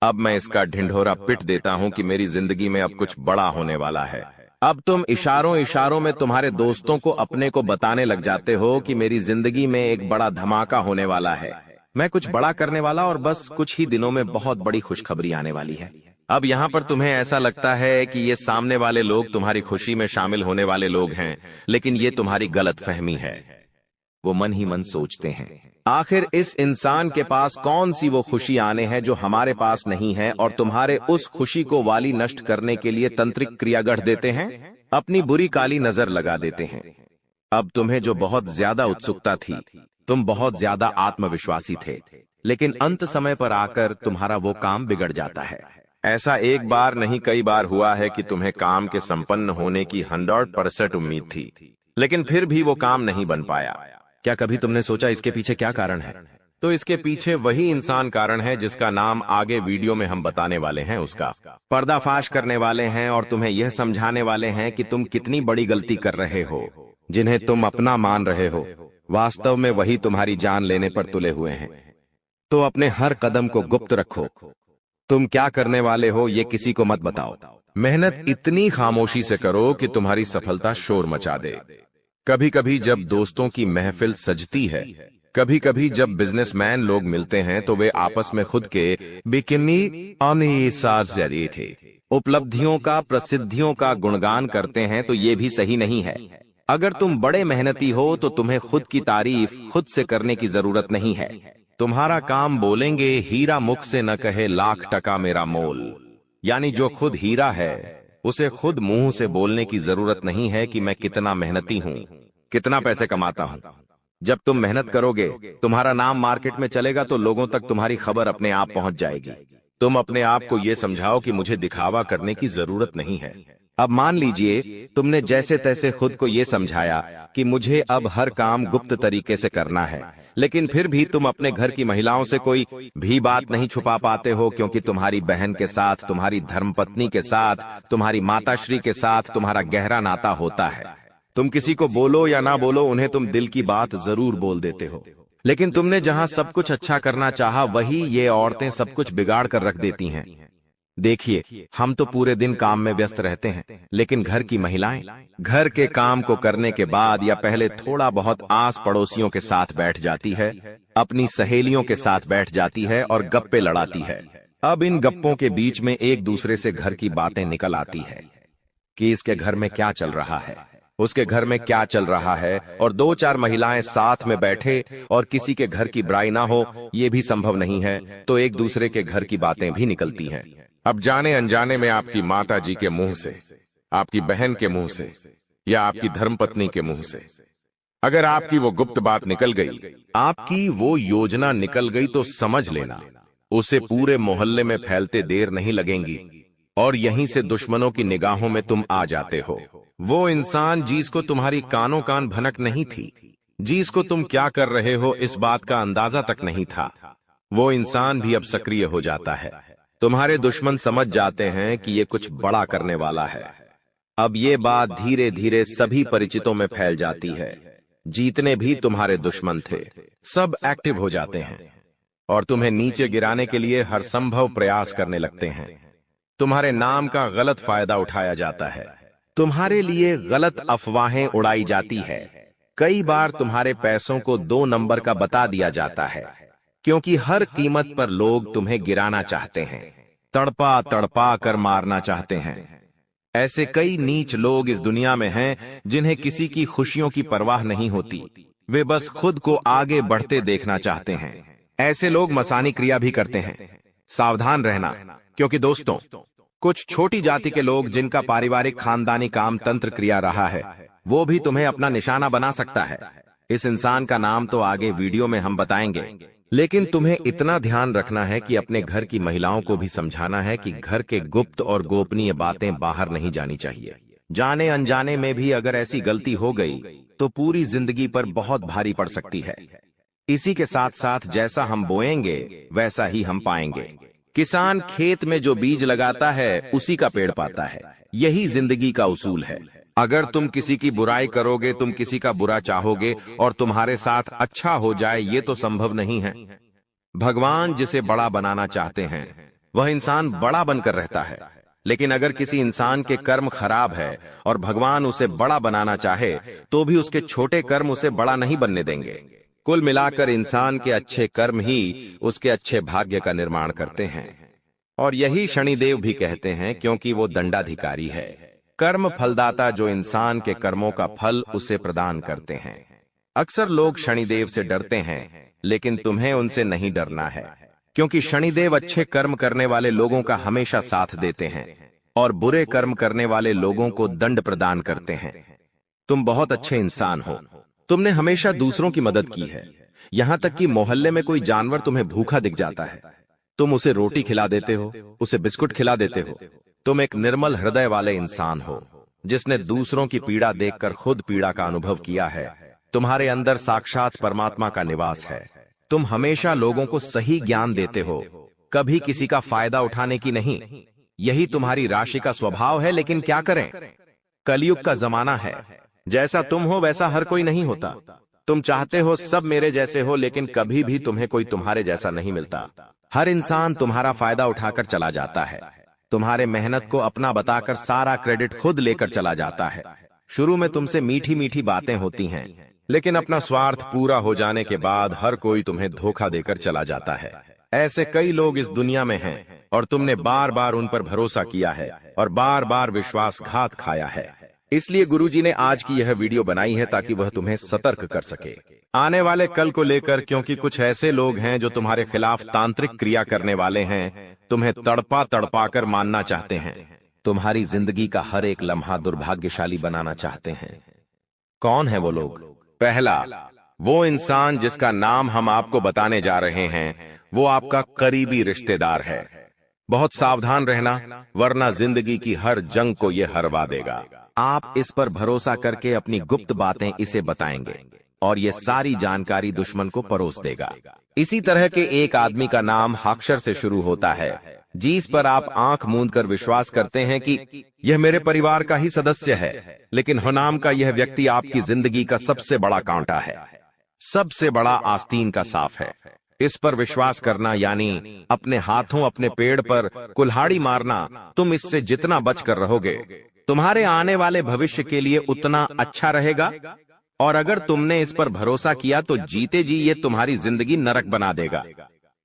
अब मैं इसका ढिंढोरा पिट देता हूं कि मेरी जिंदगी में अब कुछ बड़ा होने वाला है। अब तुम इशारों में तुम्हारे दोस्तों को अपने को बताने लग जाते हो कि मेरी जिंदगी में एक बड़ा धमाका होने वाला है, मैं कुछ बड़ा करने वाला, और बस कुछ ही दिनों में बहुत बड़ी खुशखबरी आने वाली है। अब यहाँ पर तुम्हें ऐसा लगता है कि ये सामने वाले लोग तुम्हारी खुशी में शामिल होने वाले लोग हैं, लेकिन ये तुम्हारी गलतफहमी है। वो मन ही मन सोचते हैं, आखिर इस इंसान के पास कौन सी वो खुशी आने हैं जो हमारे पास नहीं है, और तुम्हारे उस खुशी को वाली नष्ट करने के लिए तंत्रिक क्रिया गढ़ देते हैं, अपनी बुरी काली नजर लगा देते हैं। अब तुम्हें जो बहुत ज्यादा उत्सुकता थी, तुम बहुत ज्यादा आत्मविश्वासी थे, लेकिन अंत समय पर आकर तुम्हारा वो काम बिगड़ जाता है। ऐसा एक बार नहीं कई बार हुआ है कि तुम्हें काम के संपन्न होने की 100% उम्मीद थी, लेकिन फिर भी वो काम नहीं बन पाया। क्या कभी तुमने सोचा इसके पीछे क्या कारण है? तो इसके पीछे वही इंसान कारण है जिसका नाम आगे वीडियो में हम बताने वाले हैं। उसका पर्दाफाश करने वाले हैं और तुम्हें यह समझाने वाले हैं कि तुम कितनी बड़ी गलती कर रहे हो। जिन्हें तुम अपना मान रहे हो, वास्तव में वही तुम्हारी जान लेने पर तुले हुए हैं। तो अपने हर कदम को गुप्त रखो। तुम क्या करने वाले हो ये किसी को मत बताओ। मेहनत इतनी खामोशी से करो कि तुम्हारी सफलता शोर मचा दे। कभी कभी जब दोस्तों की महफिल सजती है, कभी कभी जब बिजनेसमैन लोग मिलते हैं, तो वे आपस में खुद के बिकिनी जरिए थे उपलब्धियों का, प्रसिद्धियों का गुणगान करते हैं, तो ये भी सही नहीं है। अगर तुम बड़े मेहनती हो तो तुम्हें खुद की तारीफ खुद से करने की जरूरत नहीं है। तुम्हारा काम बोलेंगे, हीरा मुख से न कहे लाख टका मेरा मोल। यानी जो खुद हीरा है उसे खुद मुंह से बोलने की जरूरत नहीं है कि मैं कितना मेहनती हूं, कितना पैसे कमाता हूं। जब तुम मेहनत करोगे, तुम्हारा नाम मार्केट में चलेगा, तो लोगों तक तुम्हारी खबर अपने आप पहुंच जाएगी। तुम अपने आप को यह समझाओ कि मुझे दिखावा करने की जरूरत नहीं है। अब मान लीजिए तुमने जैसे तैसे खुद को यह समझाया कि मुझे अब हर काम गुप्त तरीके से करना है, लेकिन फिर भी तुम अपने घर की महिलाओं से कोई भी बात नहीं छुपा पाते हो, क्योंकि तुम्हारी बहन के साथ, तुम्हारी धर्मपत्नी के साथ, तुम्हारी माताश्री के साथ तुम्हारा गहरा नाता होता है। तुम किसी को बोलो या ना बोलो, उन्हें तुम दिल की बात जरूर बोल देते हो। लेकिन तुमने जहां सब कुछ अच्छा करना चाहा, वही ये औरतें सब कुछ बिगाड़ कर रख देती हैं। देखिए, हम तो पूरे दिन काम में व्यस्त रहते हैं, लेकिन घर की महिलाएं घर के काम को करने के बाद या पहले थोड़ा बहुत आस पड़ोसियों के साथ बैठ जाती है, अपनी सहेलियों के साथ बैठ जाती है और गप्पे लड़ाती है। अब इन गप्पों के बीच में एक दूसरे से घर की बातें निकल आती है कि इसके घर में क्या चल रहा है, उसके घर में क्या चल रहा है, और दो चार महिलाएं साथ में बैठे और किसी के घर की बुराई ना हो, ये भी संभव नहीं है, तो एक दूसरे के घर की बातें भी निकलती हैं। अब जाने अनजाने में आपकी माता जी के मुंह से, आपकी बहन के मुंह से या आपकी धर्मपत्नी के मुंह से अगर आपकी वो गुप्त बात निकल गई, आपकी वो योजना निकल गई, तो समझ लेना उसे पूरे मोहल्ले में फैलते देर नहीं लगेंगी और यहीं से दुश्मनों की निगाहों में तुम आ जाते हो। वो इंसान जिसको तुम्हारी कानों कान भनक नहीं थी, जिसको तुम क्या कर रहे हो इस बात का अंदाजा तक नहीं था, वो इंसान भी अब सक्रिय हो जाता है। तुम्हारे दुश्मन समझ जाते हैं कि ये कुछ बड़ा करने वाला है। अब ये बात धीरे धीरे सभी परिचितों में फैल जाती है। जितने भी तुम्हारे दुश्मन थे सब एक्टिव हो जाते हैं और तुम्हें नीचे गिराने के लिए हर संभव प्रयास करने लगते हैं। तुम्हारे नाम का गलत फायदा उठाया जाता है, तुम्हारे लिए गलत अफवाहें उड़ाई जाती है। कई बार तुम्हारे पैसों को 2 नंबर का बता दिया जाता है, क्योंकि हर कीमत पर लोग तुम्हें गिराना चाहते हैं, तड़पा तड़पा कर मारना चाहते हैं। ऐसे कई नीच लोग इस दुनिया में हैं जिन्हें किसी की खुशियों की परवाह नहीं होती, वे बस खुद को आगे बढ़ते देखना चाहते हैं। ऐसे लोग मसानी क्रिया भी करते हैं। सावधान रहना, क्योंकि दोस्तों कुछ छोटी जाति के लोग जिनका पारिवारिक खानदानी काम तंत्र क्रिया रहा है, वो भी तुम्हें अपना निशाना बना सकता है। इस इंसान का नाम तो आगे वीडियो में हम बताएंगे, लेकिन तुम्हें इतना ध्यान रखना है कि अपने घर की महिलाओं को भी समझाना है कि घर के गुप्त और गोपनीय बातें बाहर नहीं जानी चाहिए। जाने अनजाने में भी अगर ऐसी गलती हो गई तो पूरी जिंदगी पर बहुत भारी पड़ सकती है। इसी के साथ साथ जैसा हम बोएंगे वैसा ही हम पाएंगे। किसान खेत में जो बीज लगाता है उसी का पेड़ पाता है। यही जिंदगी का उसूल है। अगर तुम किसी की बुराई करोगे, तुम किसी का बुरा चाहोगे और तुम्हारे साथ अच्छा हो जाए, ये तो संभव नहीं है। भगवान जिसे बड़ा बनाना चाहते हैं वह इंसान बड़ा बनकर रहता है, लेकिन अगर किसी इंसान के कर्म खराब है और भगवान उसे बड़ा बनाना चाहे तो भी उसके छोटे कर्म उसे बड़ा नहीं बनने देंगे। कुल मिलाकर इंसान के अच्छे कर्म ही उसके अच्छे भाग्य का निर्माण करते हैं, और यही शनिदेव भी कहते हैं, क्योंकि वो दंडाधिकारी है, कर्म फलदाता, जो इंसान के कर्मों का फल उसे प्रदान करते हैं। अक्सर लोग शनिदेव से डरते हैं, लेकिन तुम्हें उनसे नहीं डरना है, क्योंकि शनिदेव अच्छे कर्म करने वाले लोगों का हमेशा साथ देते हैं और बुरे कर्म करने वाले लोगों को दंड प्रदान करते हैं। तुम बहुत अच्छे इंसान हो। तुमने हमेशा दूसरों की मदद की है। यहां तक कि मोहल्ले में कोई जानवर तुम्हें भूखा दिख जाता है, तुम उसे रोटी खिला देते हो, उसे बिस्कुट खिला देते हो। तुम एक निर्मल हृदय वाले इंसान हो, जिसने दूसरों की पीड़ा देखकर खुद पीड़ा का अनुभव किया है। तुम्हारे अंदर साक्षात परमात्मा का निवास है। तुम हमेशा लोगों को सही ज्ञान देते हो, कभी किसी का फायदा उठाने की नहीं। यही तुम्हारी राशि का स्वभाव है, लेकिन क्या करें, कलयुग का जमाना है। जैसा तुम हो वैसा हर कोई नहीं होता। तुम चाहते हो सब मेरे जैसे हो, लेकिन कभी भी तुम्हें कोई तुम्हारे जैसा नहीं मिलता। हर इंसान तुम्हारा फायदा उठाकर चला जाता है, तुम्हारे मेहनत को अपना बताकर सारा क्रेडिट खुद लेकर चला जाता है। शुरू में तुमसे मीठी मीठी बातें होती हैं, लेकिन अपना स्वार्थ पूरा हो जाने के बाद हर कोई तुम्हें धोखा देकर चला जाता है। ऐसे कई लोग इस दुनिया में हैं और तुमने बार बार उन पर भरोसा किया है और बार बार विश्वासघात खाया है। इसलिए गुरुजी ने आज की यह वीडियो बनाई है ताकि वह तुम्हें सतर्क कर सके आने वाले कल को लेकर, क्योंकि कुछ ऐसे लोग हैं जो तुम्हारे खिलाफ तांत्रिक क्रिया करने वाले हैं, तुम्हें तड़पा तड़पा कर मानना चाहते हैं, तुम्हारी जिंदगी का हर एक लम्हा दुर्भाग्यशाली बनाना चाहते हैं। कौन है वो लोग? पहला, वो इंसान जिसका नाम हम आपको बताने जा रहे हैं, वो आपका करीबी रिश्तेदार है। बहुत सावधान रहना, वरना जिंदगी की हर जंग को यह हरवा देगा। आप इस पर भरोसा करके अपनी गुप्त बातें इसे बताएंगे और ये सारी जानकारी दुश्मन को परोस देगा। इसी तरह के एक आदमी का नाम अक्षर से शुरू होता है, जिस पर आप आंख मूंद कर विश्वास करते हैं कि यह मेरे परिवार का ही सदस्य है, लेकिन हुनाम का यह व्यक्ति आपकी जिंदगी का सबसे बड़ा कांटा है, सबसे बड़ा आस्तीन का साफ है। इस पर विश्वास करना यानी अपने हाथों अपने पेड़ पर कुल्हाड़ी मारना। तुम इससे जितना बचकर रहोगे, तुम्हारे आने वाले भविष्य के लिए उतना अच्छा रहेगा, और अगर तुमने इस पर भरोसा किया तो जीते जी ये तुम्हारी जिंदगी नरक बना देगा।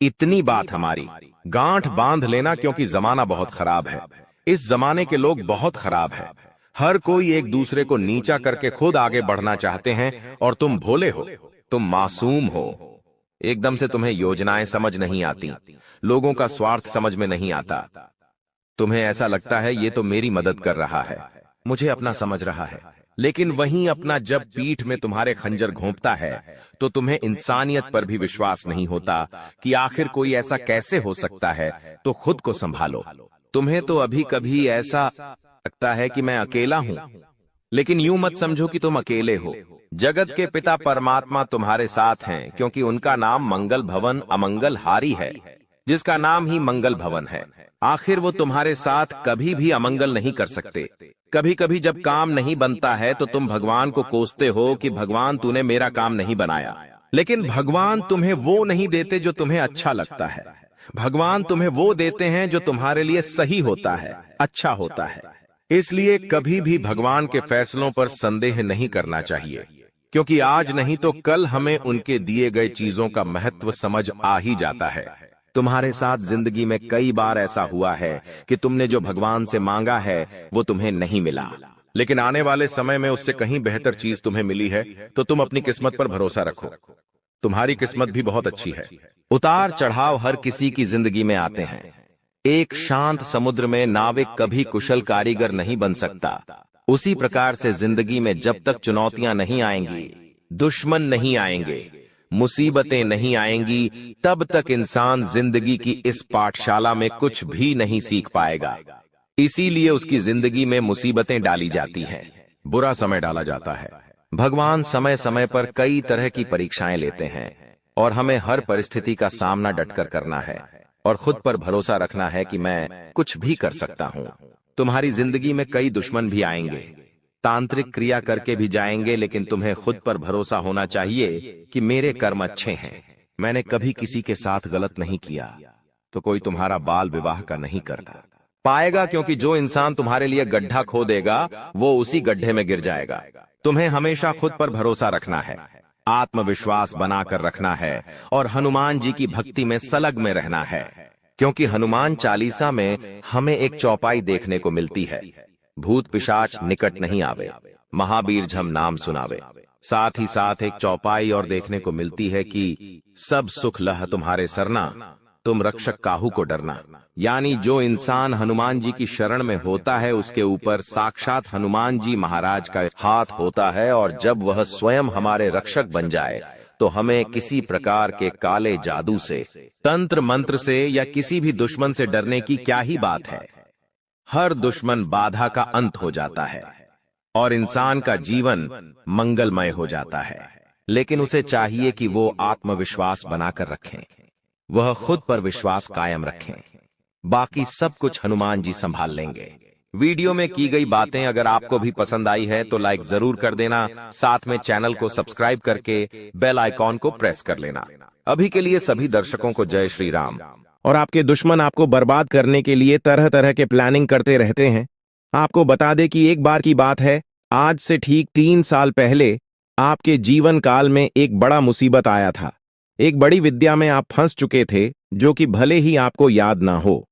इतनी बात हमारी, गांठ बांध लेना, क्योंकि जमाना बहुत खराब है। इस जमाने के लोग बहुत खराब है। हर कोई एक दूसरे को नीचा करके खुद आगे बढ़ना चाहते हैं, और तुम भोले हो, तुम मासूम हो। एकदम से तुम्हें योजनाएं समझ नहीं आती, लोगों का स्वार्थ समझ में नहीं आता। तुम्हें ऐसा लगता है ये तो मेरी मदद कर रहा है, मुझे अपना समझ रहा है, लेकिन वहीं अपना जब पीठ में तुम्हारे खंजर घोंपता है तो तुम्हें इंसानियत पर भी विश्वास नहीं होता कि आखिर कोई ऐसा कैसे हो सकता है। तो खुद को संभालो। तुम्हें तो अभी कभी ऐसा लगता है कि मैं अकेला हूं, लेकिन यूं मत समझो कि तुम अकेले हो। जगत के पिता परमात्मा तुम्हारे साथ हैं, क्योंकि उनका नाम मंगल भवन अमंगल हारी है, जिसका नाम ही मंगल भवन है। आखिर वो तुम्हारे साथ कभी भी अमंगल नहीं कर सकते। कभी कभी जब काम नहीं बनता है तो तुम भगवान को कोसते हो कि भगवान तूने मेरा काम नहीं बनाया, लेकिन भगवान तुम्हें वो नहीं देते जो तुम्हें अच्छा लगता है। भगवान तुम्हें वो देते हैं जो तुम्हारे लिए सही होता है, अच्छा होता है। इसलिए कभी भी भगवान के फैसलों पर संदेह नहीं करना चाहिए, क्योंकि आज नहीं तो कल हमें उनके दिए गए चीजों का महत्व समझ आ ही जाता है। तुम्हारे साथ जिंदगी में कई बार ऐसा हुआ है कि तुमने जो भगवान से मांगा है वो तुम्हें नहीं मिला, लेकिन आने वाले समय में उससे कहीं बेहतर चीज तुम्हें मिली है। तो तुम अपनी किस्मत पर भरोसा रखो। तुम्हारी किस्मत भी बहुत अच्छी है। उतार चढ़ाव हर किसी की जिंदगी में आते हैं। एक शांत समुद्र में नाविक कभी कुशल कारीगर नहीं बन सकता। उसी प्रकार से जिंदगी में जब तक चुनौतियां नहीं आएंगी, दुश्मन नहीं आएंगे, मुसीबतें नहीं आएंगी, तब तक इंसान जिंदगी की इस पाठशाला में कुछ भी नहीं सीख पाएगा। इसीलिए उसकी जिंदगी में मुसीबतें डाली जाती हैं, बुरा समय डाला जाता है। भगवान समय समय पर कई तरह की परीक्षाएं लेते हैं और हमें हर परिस्थिति का सामना डटकर करना है और खुद पर भरोसा रखना है कि मैं कुछ भी कर सकता हूं। तुम्हारी जिंदगी में कई दुश्मन भी आएंगे, तांत्रिक क्रिया करके भी जाएंगे, लेकिन तुम्हें खुद पर भरोसा होना चाहिए कि मेरे कर्म अच्छे हैं, मैंने कभी किसी के साथ गलत नहीं किया, तो कोई तुम्हारा बाल विवाह का नहीं करता पाएगा, क्योंकि जो इंसान तुम्हारे लिए गड्ढा खोदेगा वो उसी गड्ढे में गिर जाएगा। तुम्हें हमेशा खुद पर भरोसा रखना है, आत्मविश्वास बनाकर रखना है और हनुमान जी की भक्ति में सलग में रहना है, क्योंकि हनुमान चालीसा में हमें एक चौपाई देखने को मिलती है, भूत पिशाच निकट नहीं आवे, महावीर झम नाम सुनावे। साथ ही साथ एक चौपाई और देखने को मिलती है कि सब सुख लह तुम्हारे सरना, तुम रक्षक काहू को डरना। यानी जो इंसान हनुमान जी की शरण में होता है उसके ऊपर साक्षात हनुमान जी महाराज का हाथ होता है, और जब वह स्वयं हमारे रक्षक बन जाए तो हमें किसी प्रकार के काले जादू से, तंत्र मंत्र से या किसी भी दुश्मन से डरने की क्या ही बात है। हर दुश्मन बाधा का अंत हो जाता है और इंसान का जीवन मंगलमय हो जाता है। लेकिन उसे चाहिए कि वो आत्मविश्वास बनाकर रखें, वह खुद पर विश्वास कायम रखें, बाकी सब कुछ हनुमान जी संभाल लेंगे। वीडियो में की गई बातें अगर आपको भी पसंद आई है तो लाइक जरूर कर देना, साथ में चैनल को सब्सक्राइब करके बेल आइकॉन को प्रेस कर लेना। अभी के लिए सभी दर्शकों को जय श्री राम। और आपके दुश्मन आपको बर्बाद करने के लिए तरह तरह के प्लानिंग करते रहते हैं। आपको बता दे कि एक बार की बात है, आज से ठीक 3 साल पहले आपके जीवन काल में एक बड़ा मुसीबत आया था। एक बड़ी विद्या में आप फंस चुके थे, जो कि भले ही आपको याद ना हो,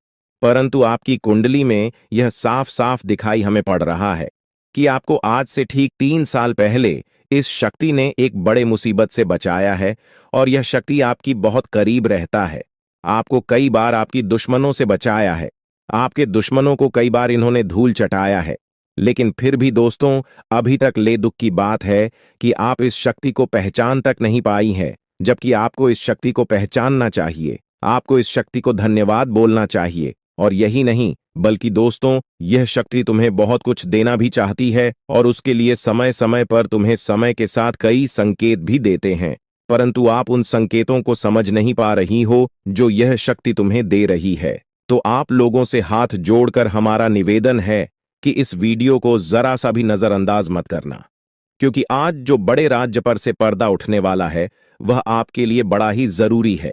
परंतु आपकी कुंडली में यह साफ साफ दिखाई हमें पड़ रहा है कि आपको आज से ठीक 3 साल पहले इस शक्ति ने एक बड़े मुसीबत से बचाया है, और यह शक्ति आपकी बहुत करीब रहता है। आपको कई बार आपकी दुश्मनों से बचाया है, आपके दुश्मनों को कई बार इन्होंने धूल चटाया है, लेकिन फिर भी दोस्तों अभी तक ले दुख की बात है कि आप इस शक्ति को पहचान तक नहीं पाई है, जबकि आपको इस शक्ति को पहचानना चाहिए। आपको इस शक्ति को धन्यवाद बोलना चाहिए, और यही नहीं बल्कि दोस्तों यह शक्ति तुम्हें बहुत कुछ देना भी चाहती है, और उसके लिए समय समय पर तुम्हें समय के साथ कई संकेत भी देते हैं, परंतु आप उन संकेतों को समझ नहीं पा रही हो जो यह शक्ति तुम्हें दे रही है। तो आप लोगों से हाथ जोड़कर हमारा निवेदन है कि इस वीडियो को जरा सा भी नजरअंदाज मत करना, क्योंकि आज जो बड़े राज्य पर से पर्दा उठने वाला है वह आपके लिए बड़ा ही जरूरी है।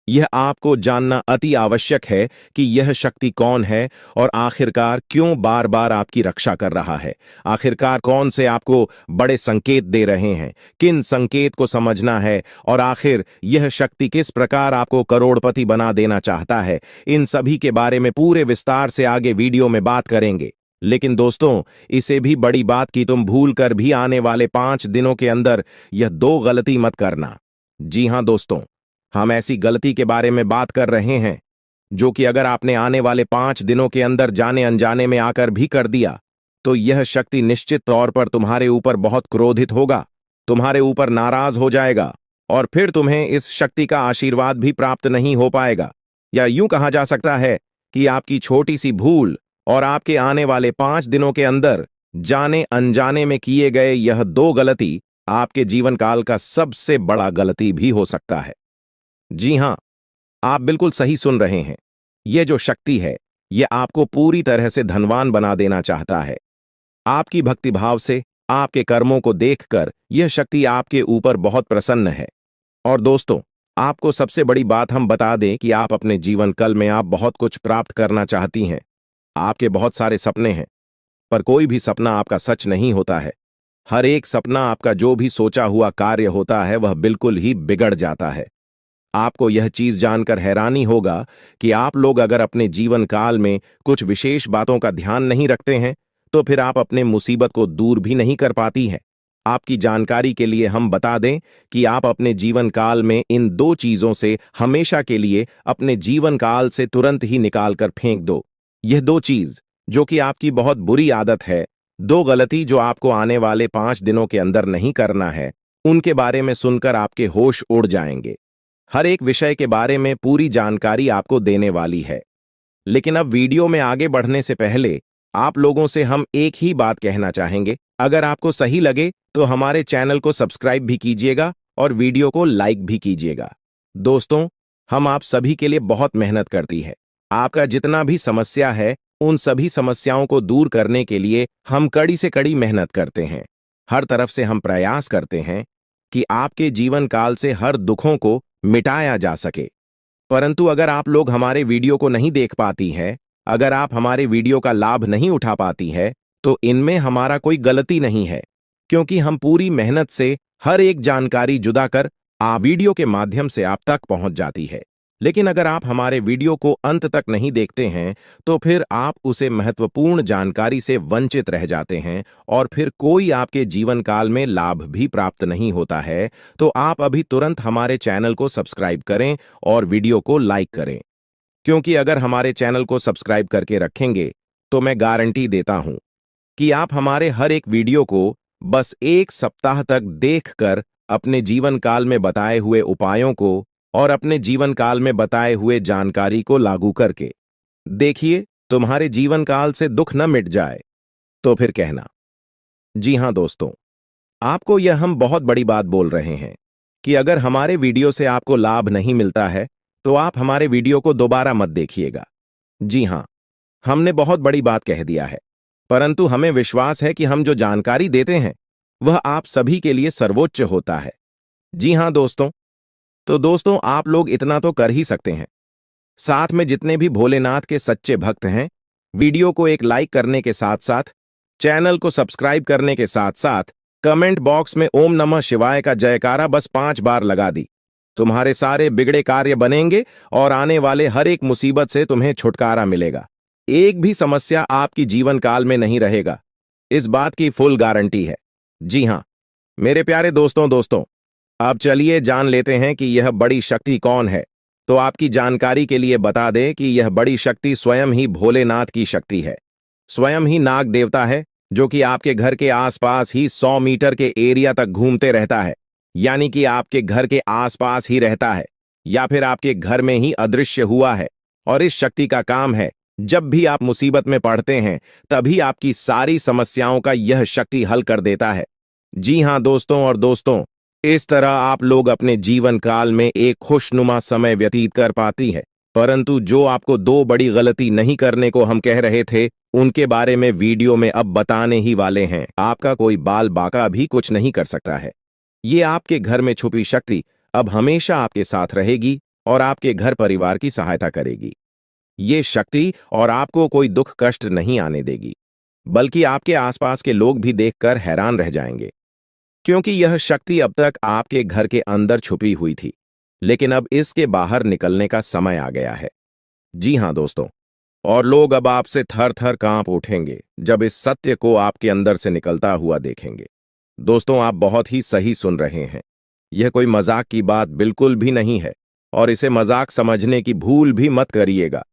यह आपको जानना अति आवश्यक है कि यह शक्ति कौन है और आखिरकार क्यों बार बार आपकी रक्षा कर रहा है। आखिरकार कौन से आपको बड़े संकेत दे रहे हैं, किन संकेत को समझना है, और आखिर यह शक्ति किस प्रकार आपको करोड़पति बना देना चाहता है। इन सभी के बारे में पूरे विस्तार से आगे वीडियो में बात करेंगे। लेकिन दोस्तों इसे भी बड़ी बात कि तुम भूल कर भी आने वाले 5 दिनों के अंदर यह 2 गलती मत करना। जी हां दोस्तों, हम ऐसी गलती के बारे में बात कर रहे हैं जो कि अगर आपने आने वाले 5 दिनों के अंदर जाने अनजाने में आकर भी कर दिया तो यह शक्ति निश्चित तौर पर तुम्हारे ऊपर बहुत क्रोधित होगा, तुम्हारे ऊपर नाराज हो जाएगा और फिर तुम्हें इस शक्ति का आशीर्वाद भी प्राप्त नहीं हो पाएगा। या यूं कहा जा सकता है कि आपकी छोटी सी भूल और आपके आने वाले 5 दिनों के अंदर जाने अनजाने में किए गए यह 2 गलती आपके जीवन काल का सबसे बड़ा गलती भी हो सकता है। जी हां, आप बिल्कुल सही सुन रहे हैं। यह जो शक्ति है, यह आपको पूरी तरह से धनवान बना देना चाहता है। आपकी भक्तिभाव से, आपके कर्मों को देखकर यह शक्ति आपके ऊपर बहुत प्रसन्न है। और दोस्तों, आपको सबसे बड़ी बात हम बता दें कि आप अपने जीवन काल में आप बहुत कुछ प्राप्त करना चाहती हैं। आपके बहुत सारे सपने हैं, पर कोई भी सपना आपका सच नहीं होता है। हर एक सपना, आपका जो भी सोचा हुआ कार्य होता है, वह बिल्कुल ही बिगड़ जाता है। आपको यह चीज जानकर हैरानी होगा कि आप लोग अगर अपने जीवन काल में कुछ विशेष बातों का ध्यान नहीं रखते हैं, तो फिर आप अपने मुसीबत को दूर भी नहीं कर पाती हैं। आपकी जानकारी के लिए हम बता दें कि आप अपने जीवन काल में इन 2 चीजों से हमेशा के लिए अपने जीवन काल से तुरंत ही निकाल कर फेंक दो। यह 2 चीज जो कि आपकी बहुत बुरी आदत है, 2 गलती जो आपको आने वाले 5 दिनों के अंदर नहीं करना है, उनके बारे में सुनकर आपके होश उड़ जाएंगे। हर एक विषय के बारे में पूरी जानकारी आपको देने वाली है। लेकिन अब वीडियो में आगे बढ़ने से पहले आप लोगों से हम एक ही बात कहना चाहेंगे। अगर आपको सही लगे तो हमारे चैनल को सब्सक्राइब भी कीजिएगा और वीडियो को लाइक भी कीजिएगा। दोस्तों, हम आप सभी के लिए बहुत मेहनत करती है। आपका जितना भी समस्या है, उन सभी समस्याओं को दूर करने के लिए हम कड़ी से कड़ी मेहनत करते हैं। हर तरफ से हम प्रयास करते हैं कि आपके जीवन काल से हर दुखों को मिटाया जा सके। परंतु अगर आप लोग हमारे वीडियो को नहीं देख पाती हैं, अगर आप हमारे वीडियो का लाभ नहीं उठा पाती है, तो इनमें हमारा कोई गलती नहीं है, क्योंकि हम पूरी मेहनत से हर एक जानकारी जुदा कर वीडियो के माध्यम से आप तक पहुंच जाती है। लेकिन अगर आप हमारे वीडियो को अंत तक नहीं देखते हैं, तो फिर आप उसे महत्वपूर्ण जानकारी से वंचित रह जाते हैं और फिर कोई आपके जीवन काल में लाभ भी प्राप्त नहीं होता है। तो आप अभी तुरंत हमारे चैनल को सब्सक्राइब करें और वीडियो को लाइक करें, क्योंकि अगर हमारे चैनल को सब्सक्राइब करके रखेंगे तो मैं गारंटी देता हूं कि आप हमारे हर एक वीडियो को बस 1 सप्ताह तक देखकर अपने जीवन काल में बताए हुए उपायों को और अपने जीवन काल में बताए हुए जानकारी को लागू करके देखिए, तुम्हारे जीवन काल से दुख न मिट जाए तो फिर कहना। जी हां दोस्तों, आपको यह हम बहुत बड़ी बात बोल रहे हैं कि अगर हमारे वीडियो से आपको लाभ नहीं मिलता है, तो आप हमारे वीडियो को दोबारा मत देखिएगा। जी हां, हमने बहुत बड़ी बात कह दिया है, परंतु हमें विश्वास है कि हम जो जानकारी देते हैं वह आप सभी के लिए सर्वोच्च होता है। जी हां दोस्तों, तो दोस्तों, आप लोग इतना तो कर ही सकते हैं। साथ में जितने भी भोलेनाथ के सच्चे भक्त हैं, वीडियो को एक लाइक करने के साथ साथ, चैनल को सब्सक्राइब करने के साथ साथ, कमेंट बॉक्स में ओम नमः शिवाय का जयकारा बस 5 बार लगा दी। तुम्हारे सारे बिगड़े कार्य बनेंगे और आने वाले हर एक मुसीबत से तुम्हें छुटकारा मिलेगा। एक भी समस्या आपकी जीवन काल में नहीं रहेगा, इस बात की फुल गारंटी है। जी हां मेरे प्यारे दोस्तों, अब चलिए जान लेते हैं कि यह बड़ी शक्ति कौन है। तो आपकी जानकारी के लिए बता दें कि यह बड़ी शक्ति स्वयं ही भोलेनाथ की शक्ति है। स्वयं ही नाग देवता है, जो कि आपके घर के आसपास ही 100 मीटर के एरिया तक घूमते रहता है, यानी कि आपके घर के आसपास ही रहता है या फिर आपके घर में ही अदृश्य हुआ है। और इस शक्ति का काम है, जब भी आप मुसीबत में पड़ते हैं, तभी आपकी सारी समस्याओं का यह शक्ति हल कर देता है। जी हां दोस्तों, इस तरह आप लोग अपने जीवन काल में एक खुशनुमा समय व्यतीत कर पाती है। परंतु जो आपको 2 बड़ी गलती नहीं करने को हम कह रहे थे, उनके बारे में वीडियो में अब बताने ही वाले हैं। आपका कोई बाल बाका भी कुछ नहीं कर सकता है। ये आपके घर में छुपी शक्ति अब हमेशा आपके साथ रहेगी और आपके घर परिवार की सहायता करेगी। ये शक्ति और आपको कोई दुख कष्ट नहीं आने देगी, बल्कि आपके आसपास के लोग भी देखकर हैरान रह जाएंगे, क्योंकि यह शक्ति अब तक आपके घर के अंदर छुपी हुई थी, लेकिन अब इसके बाहर निकलने का समय आ गया है। जी हां दोस्तों, और लोग अब आपसे थर थर कांप उठेंगे जब इस सत्य को आपके अंदर से निकलता हुआ देखेंगे। दोस्तों, आप बहुत ही सही सुन रहे हैं। यह कोई मजाक की बात बिल्कुल भी नहीं है और इसे मजाक समझने की भूल भी मत करिएगा,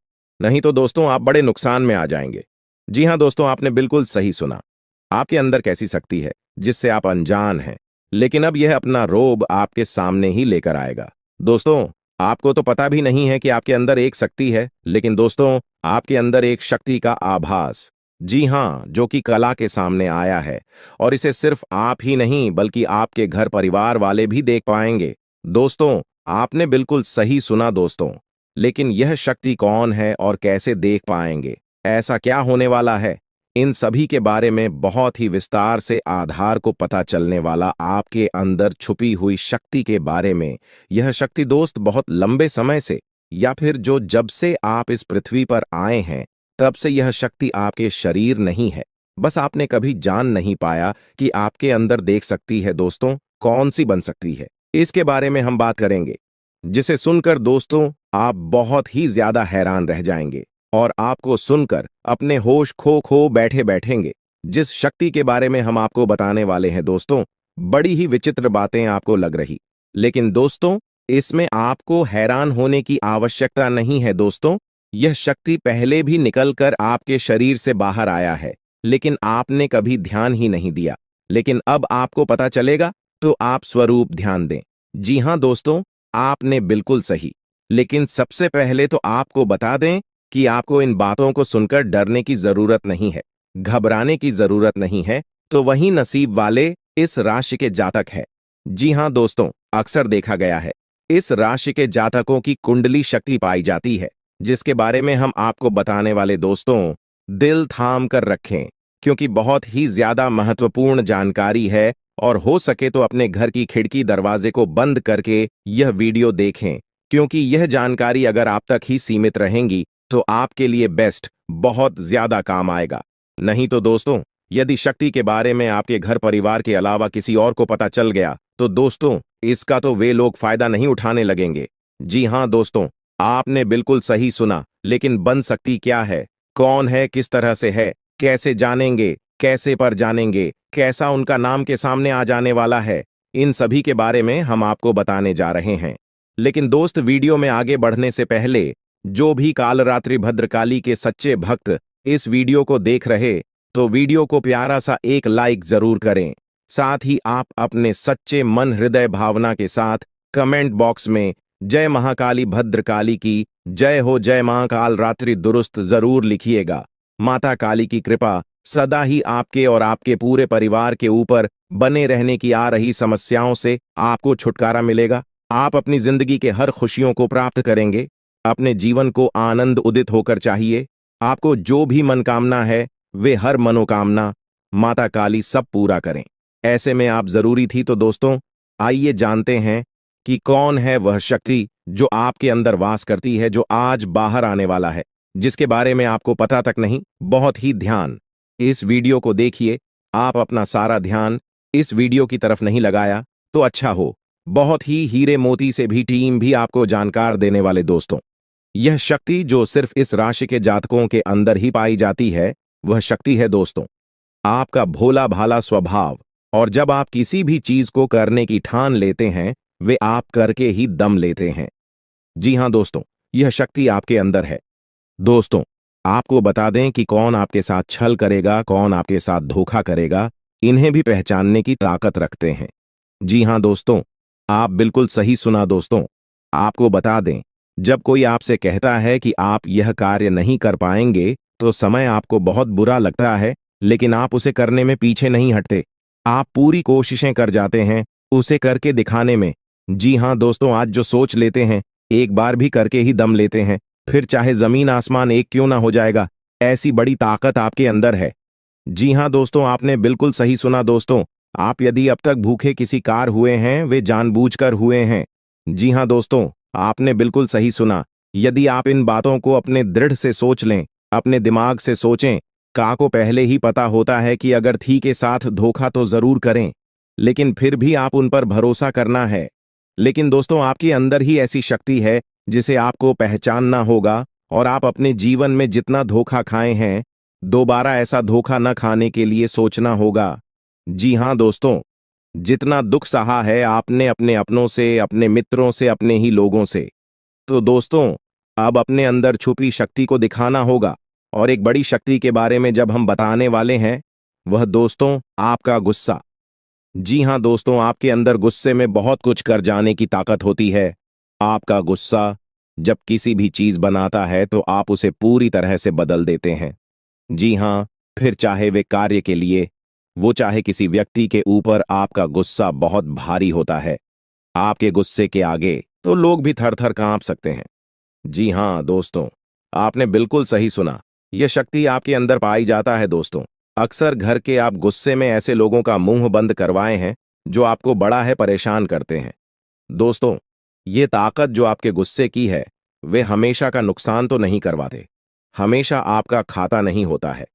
नहीं तो दोस्तों आप बड़े नुकसान में आ जाएंगे। जी हाँ दोस्तों, आपने बिल्कुल सही सुना। आपके अंदर कैसी शक्ति है जिससे आप अनजान हैं, लेकिन अब यह अपना रोब आपके सामने ही लेकर आएगा। दोस्तों, आपको तो पता भी नहीं है कि आपके अंदर एक शक्ति है, लेकिन दोस्तों, आपके अंदर एक शक्ति का आभास, जी हाँ, जो कि कला के सामने आया है, और इसे सिर्फ आप ही नहीं बल्कि आपके घर परिवार वाले भी देख पाएंगे। दोस्तों, आपने बिल्कुल सही सुना दोस्तों, लेकिन यह शक्ति कौन है और कैसे देख पाएंगे? ऐसा क्या होने वाला है? इन सभी के बारे में बहुत ही विस्तार से आधार को पता चलने वाला आपके अंदर छुपी हुई शक्ति के बारे में। यह शक्ति दोस्त बहुत लंबे समय से, या फिर जो जब से आप इस पृथ्वी पर आए हैं तब से यह शक्ति आपके शरीर नहीं है, बस आपने कभी जान नहीं पाया कि आपके अंदर देख सकती है। दोस्तों, कौन सी बन सकती है, इसके बारे में हम बात करेंगे, जिसे सुनकर दोस्तों आप बहुत ही ज्यादा हैरान रह जाएंगे और आपको सुनकर अपने होश खो बैठे बैठेंगे। जिस शक्ति के बारे में हम आपको बताने वाले हैं दोस्तों, बड़ी ही विचित्र बातें आपको लग रही, लेकिन दोस्तों इसमें आपको हैरान होने की आवश्यकता नहीं है। दोस्तों, यह शक्ति पहले भी निकलकर आपके शरीर से बाहर आया है, लेकिन आपने कभी ध्यान ही नहीं दिया। लेकिन अब आपको पता चलेगा, तो आप स्वरूप ध्यान दें। जी हाँ दोस्तों, आपने बिल्कुल सही। लेकिन सबसे पहले तो आपको बता दें कि आपको इन बातों को सुनकर डरने की जरूरत नहीं है, घबराने की जरूरत नहीं है। तो वही नसीब वाले इस राशि के जातक है। जी हाँ दोस्तों, अक्सर देखा गया है, इस राशि के जातकों की कुंडली शक्ति पाई जाती है, जिसके बारे में हम आपको बताने वाले दोस्तों, दिल थाम कर रखें, क्योंकि बहुत ही ज्यादा महत्वपूर्ण जानकारी है। और हो सके तो अपने घर की खिड़की दरवाजे को बंद करके यह वीडियो देखें, क्योंकि यह जानकारी अगर आप तक ही सीमित रहेंगी तो आपके लिए बेस्ट, बहुत ज्यादा काम आएगा। नहीं तो दोस्तों, यदि शक्ति के बारे में आपके घर परिवार के अलावा किसी और को पता चल गया तो दोस्तों इसका तो वे लोग फायदा नहीं उठाने लगेंगे। जी हाँ दोस्तों, आपने बिल्कुल सही सुना। लेकिन बन सकती क्या है, कौन है, किस तरह से है, कैसे जानेंगे, कैसे पर जानेंगे, कैसा उनका नाम के सामने आ जाने वाला है, इन सभी के बारे में हम आपको बताने जा रहे हैं। लेकिन दोस्त, वीडियो में आगे बढ़ने से पहले जो भी कालरात्रि भद्रकाली के सच्चे भक्त इस वीडियो को देख रहे, तो वीडियो को प्यारा सा एक लाइक जरूर करें। साथ ही आप अपने सच्चे मन हृदय भावना के साथ कमेंट बॉक्स में जय महाकाली भद्रकाली की जय हो, जय मां कालरात्रि दुरुस्त जरूर लिखिएगा। माता काली की कृपा सदा ही आपके और आपके पूरे परिवार के ऊपर बने रहने की। आ रही समस्याओं से आपको छुटकारा मिलेगा, आप अपनी जिंदगी के हर खुशियों को प्राप्त करेंगे। अपने जीवन को आनंद उदित होकर चाहिए। आपको जो भी मनोकामना है, वे हर मनोकामना माता काली सब पूरा करें। ऐसे में आप जरूरी थी। तो दोस्तों, आइए जानते हैं कि कौन है वह शक्ति जो आपके अंदर वास करती है, जो आज बाहर आने वाला है, जिसके बारे में आपको पता तक नहीं। बहुत ही ध्यान इस वीडियो को देखिए। आप अपना सारा ध्यान इस वीडियो की तरफ नहीं लगाया तो अच्छा हो। बहुत ही हीरे मोती से भी टीम भी आपको जानकार देने वाले दोस्तों, यह शक्ति जो सिर्फ इस राशि के जातकों के अंदर ही पाई जाती है, वह शक्ति है दोस्तों आपका भोला भाला स्वभाव। और जब आप किसी भी चीज को करने की ठान लेते हैं, वे आप करके ही दम लेते हैं। जी हां दोस्तों, यह शक्ति आपके अंदर है। दोस्तों, आपको बता दें कि कौन आपके साथ छल करेगा, कौन आपके साथ धोखा करेगा, इन्हें भी पहचानने की ताकत रखते हैं। जी हां दोस्तों, आप बिल्कुल सही सुना दोस्तों। आपको बता दें, जब कोई आपसे कहता है कि आप यह कार्य नहीं कर पाएंगे, तो समय आपको बहुत बुरा लगता है, लेकिन आप उसे करने में पीछे नहीं हटते। आप पूरी कोशिशें कर जाते हैं उसे करके दिखाने में। जी हां दोस्तों, आज जो सोच लेते हैं, एक बार भी करके ही दम लेते हैं, फिर चाहे जमीन आसमान एक क्यों ना हो जाएगा। ऐसी बड़ी ताकत आपके अंदर है। जी हां दोस्तों, आपने बिल्कुल सही सुना दोस्तों। आप यदि अब तक भूखे किसी कार हुए हैं, वे जानबूझकर हुए हैं। जी हां दोस्तों, आपने बिल्कुल सही सुना। यदि आप इन बातों को अपने दृढ़ से सोच लें, अपने दिमाग से सोचें, का को पहले ही पता होता है कि अगर थी के साथ धोखा तो जरूर करें, लेकिन फिर भी आप उन पर भरोसा करना है। लेकिन दोस्तों, आपके अंदर ही ऐसी शक्ति है जिसे आपको पहचानना होगा, और आप अपने जीवन में जितना धोखा खाए हैं, दोबारा ऐसा धोखा न खाने के लिए सोचना होगा। जी हां दोस्तों, जितना दुख सहा है आपने अपने अपनों से, अपने मित्रों से, अपने ही लोगों से, तो दोस्तों अब अपने अंदर छुपी शक्ति को दिखाना होगा और एक बड़ी शक्ति के बारे में जब हम बताने वाले हैं, वह दोस्तों आपका गुस्सा। जी हाँ दोस्तों, आपके अंदर गुस्से में बहुत कुछ कर जाने की ताकत होती है। आपका गुस्सा जब किसी भी चीज बनाता है तो आप उसे पूरी तरह से बदल देते हैं। जी हाँ, फिर चाहे वे कार्य के लिए, वो चाहे किसी व्यक्ति के ऊपर, आपका गुस्सा बहुत भारी होता है। आपके गुस्से के आगे तो लोग भी थर थर कांप सकते हैं। जी हाँ दोस्तों, आपने बिल्कुल सही सुना। यह शक्ति आपके अंदर पाई जाता है दोस्तों। अक्सर घर के आप गुस्से में ऐसे लोगों का मुंह बंद करवाए हैं जो आपको बड़ा है परेशान करते हैं। दोस्तों, ये ताकत जो आपके गुस्से की है, वे हमेशा का नुकसान तो नहीं करवाते, हमेशा आपका खाता नहीं होता है।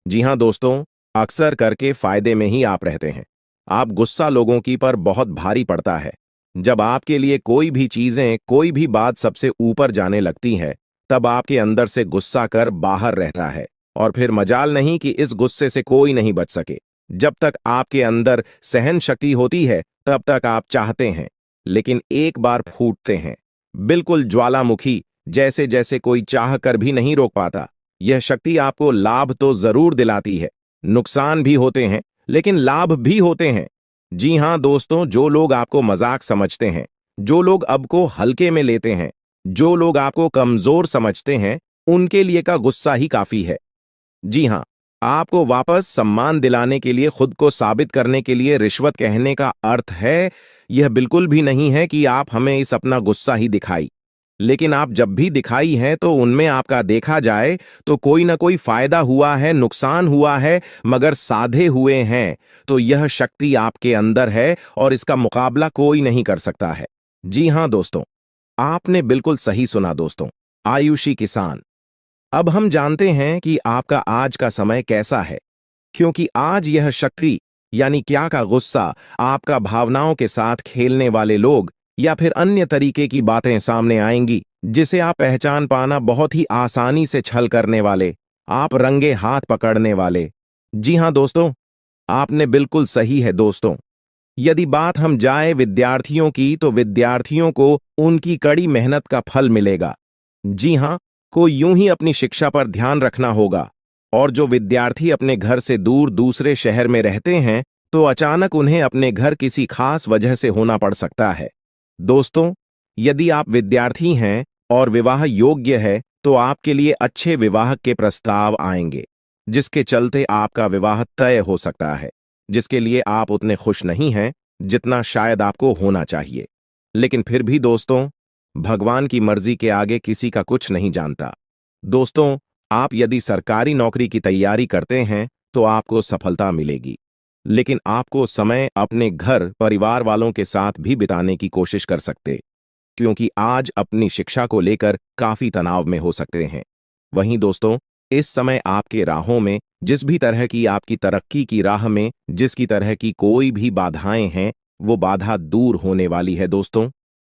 जी हाँ दोस्तों, अक्सर करके फायदे में ही आप रहते हैं। आप गुस्सा लोगों की पर बहुत भारी पड़ता है। जब आपके लिए कोई भी चीजें, कोई भी बात सबसे ऊपर जाने लगती है, तब आपके अंदर से गुस्सा कर बाहर रहता है। और फिर मजाल नहीं कि इस गुस्से से कोई नहीं बच सके। जब तक आपके अंदर सहन शक्ति होती है, तब तक आप चाहते हैं, लेकिन एक बार फूटते हैं, बिल्कुल ज्वालामुखी जैसे जैसे कोई चाह कर भी नहीं रोक पाता। यह शक्ति आपको लाभ तो जरूर दिलाती है, नुकसान भी होते हैं, लेकिन लाभ भी होते हैं। जी हां दोस्तों, जो लोग आपको मजाक समझते हैं, जो लोग अब को हल्के में लेते हैं, जो लोग आपको कमजोर समझते हैं, उनके लिए का गुस्सा ही काफी है। जी हां, आपको वापस सम्मान दिलाने के लिए, खुद को साबित करने के लिए रिश्वत कहने का अर्थ है, यह बिल्कुल भी नहीं है कि आप हमें इस अपना गुस्सा ही दिखाई। लेकिन आप जब भी दिखाई हैं तो उनमें आपका देखा जाए तो कोई ना कोई फायदा हुआ है, नुकसान हुआ है, मगर साधे हुए हैं तो यह शक्ति आपके अंदर है और इसका मुकाबला कोई नहीं कर सकता है। जी हां दोस्तों, आपने बिल्कुल सही सुना दोस्तों। आयुषी किसान, अब हम जानते हैं कि आपका आज का समय कैसा है, क्योंकि आज यह शक्ति यानी क्या का गुस्सा, आपका भावनाओं के साथ खेलने वाले लोग या फिर अन्य तरीके की बातें सामने आएंगी जिसे आप पहचान पाना बहुत ही आसानी से छल करने वाले, आप रंगे हाथ पकड़ने वाले। जी हां दोस्तों, आपने बिल्कुल सही है दोस्तों। यदि बात हम जाए विद्यार्थियों की, तो विद्यार्थियों को उनकी कड़ी मेहनत का फल मिलेगा। जी हां, को यूं ही अपनी शिक्षा पर ध्यान रखना होगा। और जो विद्यार्थी अपने घर से दूर दूसरे शहर में रहते हैं, तो अचानक उन्हें अपने घर किसी खास वजह से होना पड़ सकता है। दोस्तों, यदि आप विद्यार्थी हैं और विवाह योग्य है, तो आपके लिए अच्छे विवाह के प्रस्ताव आएंगे, जिसके चलते आपका विवाह तय हो सकता है, जिसके लिए आप उतने खुश नहीं हैं जितना शायद आपको होना चाहिए। लेकिन फिर भी दोस्तों, भगवान की मर्जी के आगे किसी का कुछ नहीं जानता। दोस्तों, आप यदि सरकारी नौकरी की तैयारी करते हैं तो आपको सफलता मिलेगी, लेकिन आपको समय अपने घर परिवार वालों के साथ भी बिताने की कोशिश कर सकते, क्योंकि आज अपनी शिक्षा को लेकर काफी तनाव में हो सकते हैं। वहीं दोस्तों, इस समय आपके राहों में, जिस भी तरह की आपकी तरक्की की राह में जिसकी तरह की कोई भी बाधाएं हैं, वो बाधा दूर होने वाली है दोस्तों।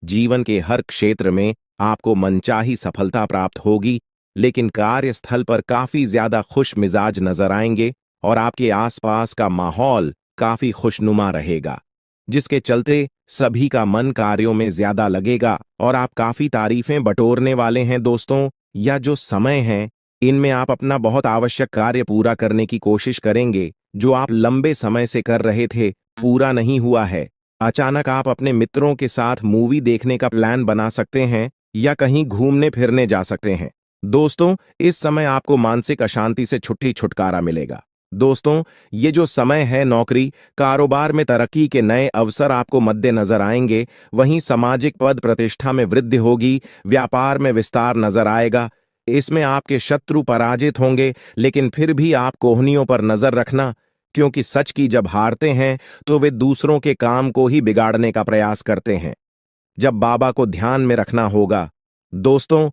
जीवन के हर क्षेत्र में आपको मनचाही सफलता प्राप्त होगी, लेकिन कार्यस्थल पर काफी ज्यादा खुश मिजाज नजर आएंगे और आपके आसपास का माहौल काफी खुशनुमा रहेगा, जिसके चलते सभी का मन कार्यों में ज्यादा लगेगा और आप काफी तारीफें बटोरने वाले हैं दोस्तों। या जो समय है, इनमें आप अपना बहुत आवश्यक कार्य पूरा करने की कोशिश करेंगे, जो आप लंबे समय से कर रहे थे, पूरा नहीं हुआ है। अचानक आप अपने मित्रों के साथ मूवी देखने का प्लान बना सकते हैं या कहीं घूमने फिरने जा सकते हैं। दोस्तों, इस समय आपको मानसिक अशांति से छुटकारा मिलेगा। दोस्तों, ये जो समय है, नौकरी कारोबार में तरक्की के नए अवसर आपको मद्देनजर आएंगे, वहीं सामाजिक पद प्रतिष्ठा में वृद्धि होगी, व्यापार में विस्तार नजर आएगा। इसमें आपके शत्रु पराजित होंगे, लेकिन फिर भी आप कोहनियों पर नजर रखना, क्योंकि सच की जब हारते हैं तो वे दूसरों के काम को ही बिगाड़ने का प्रयास करते हैं। जब बाबा को ध्यान में रखना होगा। दोस्तों,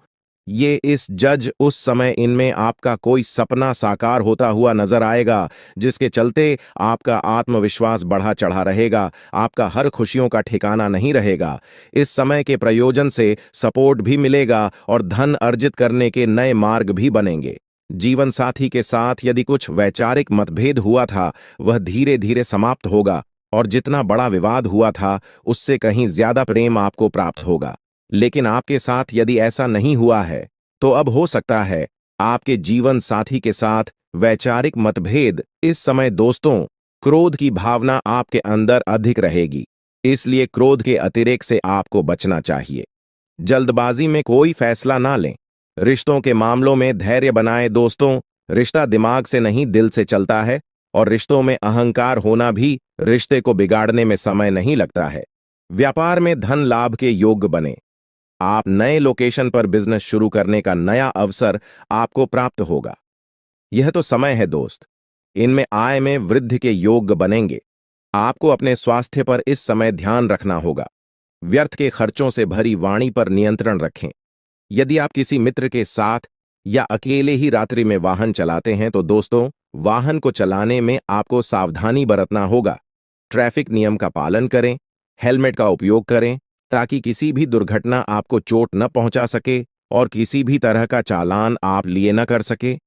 ये इस जज उस समय इनमें आपका कोई सपना साकार होता हुआ नजर आएगा, जिसके चलते आपका आत्मविश्वास बढ़ा चढ़ा रहेगा, आपका हर खुशियों का ठिकाना नहीं रहेगा। इस समय के प्रयोजन से सपोर्ट भी मिलेगा और धन अर्जित करने के नए मार्ग भी बनेंगे। जीवन साथी के साथ यदि कुछ वैचारिक मतभेद हुआ था, वह धीरे धीरे समाप्त होगा और जितना बड़ा विवाद हुआ था, उससे कहीं ज्यादा प्रेम आपको प्राप्त होगा। लेकिन आपके साथ यदि ऐसा नहीं हुआ है, तो अब हो सकता है आपके जीवन साथी के साथ वैचारिक मतभेद। इस समय दोस्तों, क्रोध की भावना आपके अंदर अधिक रहेगी, इसलिए क्रोध के अतिरेक से आपको बचना चाहिए। जल्दबाजी में कोई फैसला ना लें। रिश्तों के मामलों में धैर्य बनाएं दोस्तों। रिश्ता दिमाग से नहीं, दिल से चलता है, और रिश्तों में अहंकार होना भी रिश्ते को बिगाड़ने में समय नहीं लगता है। व्यापार में धन लाभ के योग्य बने। आप नए लोकेशन पर बिजनेस शुरू करने का नया अवसर आपको प्राप्त होगा। यह तो समय है दोस्त, इनमें आय में वृद्धि के योग्य बनेंगे। आपको अपने स्वास्थ्य पर इस समय ध्यान रखना होगा। व्यर्थ के खर्चों से भरी वाणी पर नियंत्रण रखें। यदि आप किसी मित्र के साथ या अकेले ही रात्रि में वाहन चलाते हैं तो दोस्तों, वाहन को चलाने में आपको सावधानी बरतना होगा। ट्रैफिक नियम का पालन करें, हेलमेट का उपयोग करें ताकि किसी भी दुर्घटना आपको चोट न पहुंचा सके और किसी भी तरह का चालान आप लिए न कर सके।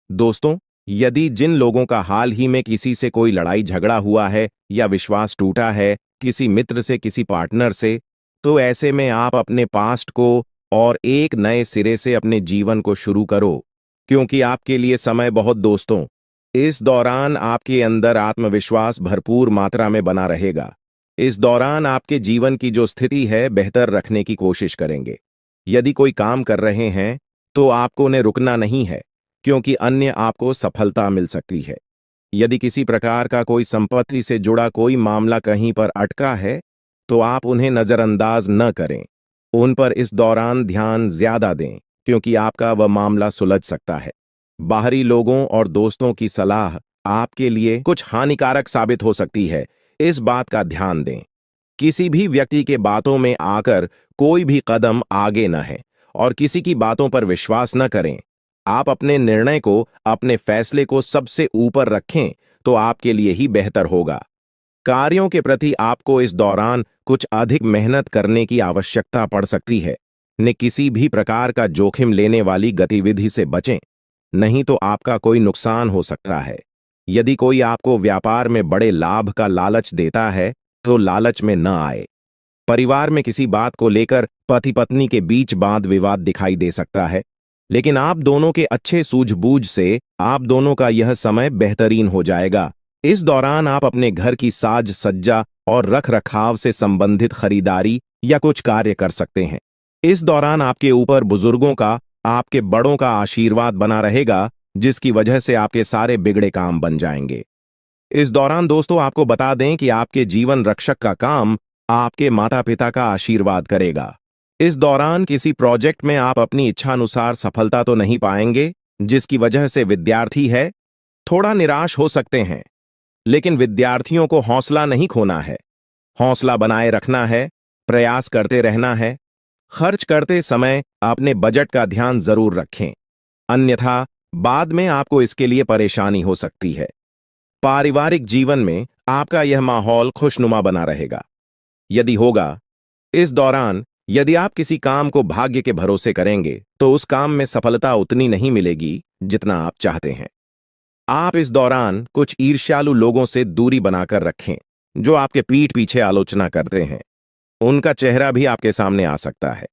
दोस्तों, यदि जिन लोगों का हाल ही में किसी से कोई लड़ाई झगड़ा हुआ है या विश्वास टूटा है, किसी मित्र से, किसी पार्टनर से, तो ऐसे में आप अपने पास्ट को और एक नए सिरे से अपने जीवन को शुरू करो, क्योंकि आपके लिए समय बहुत दोस्तों। इस दौरान आपके अंदर आत्मविश्वास भरपूर मात्रा में बना रहेगा। इस दौरान आपके जीवन की जो स्थिति है बेहतर रखने की कोशिश करेंगे। यदि कोई काम कर रहे हैं तो आपको उन्हें रुकना नहीं है, क्योंकि अन्य आपको सफलता मिल सकती है। यदि किसी प्रकार का कोई संपत्ति से जुड़ा कोई मामला कहीं पर अटका है तो आप उन्हें नजरअंदाज न करें। उन पर इस दौरान ध्यान ज्यादा दें, क्योंकि आपका वह मामला सुलझ सकता है। बाहरी लोगों और दोस्तों की सलाह आपके लिए कुछ हानिकारक साबित हो सकती है, इस बात का ध्यान दें। किसी भी व्यक्ति के बातों में आकर कोई भी कदम आगे न है और किसी की बातों पर विश्वास न करें। आप अपने निर्णय को, अपने फैसले को सबसे ऊपर रखें तो आपके लिए ही बेहतर होगा। कार्यों के प्रति आपको इस दौरान कुछ अधिक मेहनत करने की आवश्यकता पड़ सकती है। ने किसी भी प्रकार का जोखिम लेने वाली गतिविधि से बचें, नहीं तो आपका कोई नुकसान हो सकता है। यदि कोई आपको व्यापार में बड़े लाभ का लालच देता है तो लालच में न आए। परिवार में किसी बात को लेकर पति पत्नी के बीच वाद विवाद दिखाई दे सकता है, लेकिन आप दोनों के अच्छे सूझबूझ से आप दोनों का यह समय बेहतरीन हो जाएगा। इस दौरान आप अपने घर की साज सज्जा और रख रखाव से संबंधित खरीदारी या कुछ कार्य कर सकते हैं। इस दौरान आपके ऊपर बुजुर्गों का, आपके बड़ों का आशीर्वाद बना रहेगा, जिसकी वजह से आपके सारे बिगड़े काम बन जाएंगे। इस दौरान दोस्तों, आपको बता दें कि आपके जीवन रक्षक का काम आपके माता पिता का आशीर्वाद करेगा। इस दौरान किसी प्रोजेक्ट में आप अपनी इच्छानुसार सफलता तो नहीं पाएंगे, जिसकी वजह से विद्यार्थी है थोड़ा निराश हो सकते हैं। लेकिन विद्यार्थियों को हौसला नहीं खोना है, हौसला बनाए रखना है, प्रयास करते रहना है। खर्च करते समय अपने बजट का ध्यान जरूर रखें, अन्यथा बाद में आपको इसके लिए परेशानी हो सकती है। पारिवारिक जीवन में आपका यह माहौल खुशनुमा बना रहेगा। यदि होगा, इस दौरान यदि आप किसी काम को भाग्य के भरोसे करेंगे तो उस काम में सफलता उतनी नहीं मिलेगी जितना आप चाहते हैं। आप इस दौरान कुछ ईर्ष्यालु लोगों से दूरी बनाकर रखें, जो आपके पीठ पीछे आलोचना करते हैं। उनका चेहरा भी आपके सामने आ सकता है।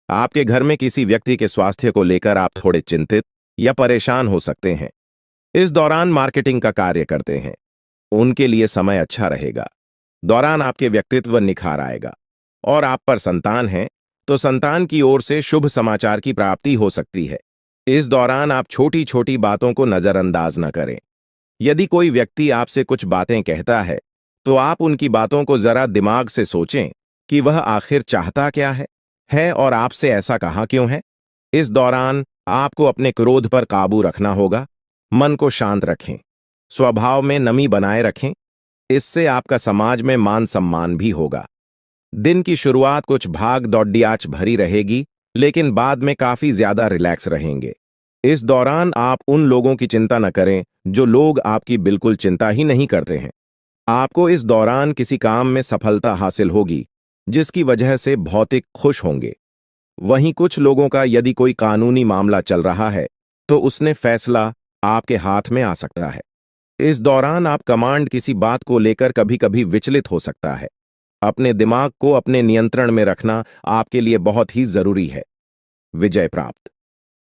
आपके घर में किसी व्यक्ति के स्वास्थ्य को लेकर आप थोड़े चिंतित या परेशान हो सकते हैं। इस दौरान मार्केटिंग का कार्य करते हैं, उनके लिए समय अच्छा रहेगा। दौरान आपके व्यक्तित्व निखार आएगा। और आप पर संतान है तो संतान की ओर से शुभ समाचार की प्राप्ति हो सकती है। इस दौरान आप छोटी छोटी बातों को नजरअंदाज न करें। यदि कोई व्यक्ति आपसे कुछ बातें कहता है तो आप उनकी बातों को जरा दिमाग से सोचें कि वह आखिर चाहता क्या है और आपसे ऐसा कहा क्यों है। इस दौरान आपको अपने क्रोध पर काबू रखना होगा। मन को शांत रखें, स्वभाव में नमी बनाए रखें, इससे आपका समाज में मान सम्मान भी होगा। दिन की शुरुआत कुछ भाग दौड़ियाच भरी रहेगी, लेकिन बाद में काफी ज्यादा रिलैक्स रहेंगे। इस दौरान आप उन लोगों की चिंता न करें जो लोग आपकी बिल्कुल चिंता ही नहीं करते हैं। आपको इस दौरान किसी काम में सफलता हासिल होगी, जिसकी वजह से भौतिक खुश होंगे। वहीं कुछ लोगों का यदि कोई कानूनी मामला चल रहा है तो उसने फैसला आपके हाथ में आ सकता है। इस दौरान आप कमांड किसी बात को लेकर कभी कभी विचलित हो सकता है। अपने दिमाग को अपने नियंत्रण में रखना आपके लिए बहुत ही जरूरी है। विजय प्राप्त।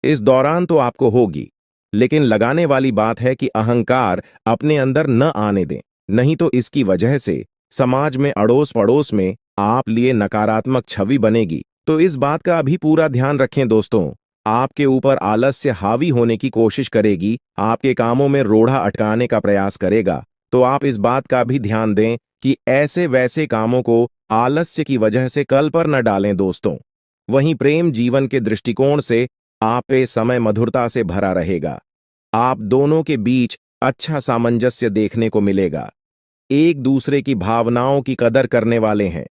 इस दौरान तो आपको होगी, लेकिन लगाने वाली बात है कि अहंकार अपने अंदर न आने दें, नहीं तो इसकी वजह से समाज में अड़ोस पड़ोस में आप लिए नकारात्मक छवि बनेगी। तो इस बात का अभी पूरा ध्यान रखें दोस्तों। आपके ऊपर आलस्य हावी होने की कोशिश करेगी, आपके कामों में रोड़ा अटकाने का प्रयास करेगा, तो आप इस बात का भी ध्यान दें कि ऐसे वैसे कामों को आलस्य की वजह से कल पर न डालें दोस्तों। वहीं प्रेम जीवन के दृष्टिकोण से आप पे समय मधुरता से भरा रहेगा। आप दोनों के बीच अच्छा सामंजस्य देखने को मिलेगा। एक दूसरे की भावनाओं की कदर करने वाले हैं।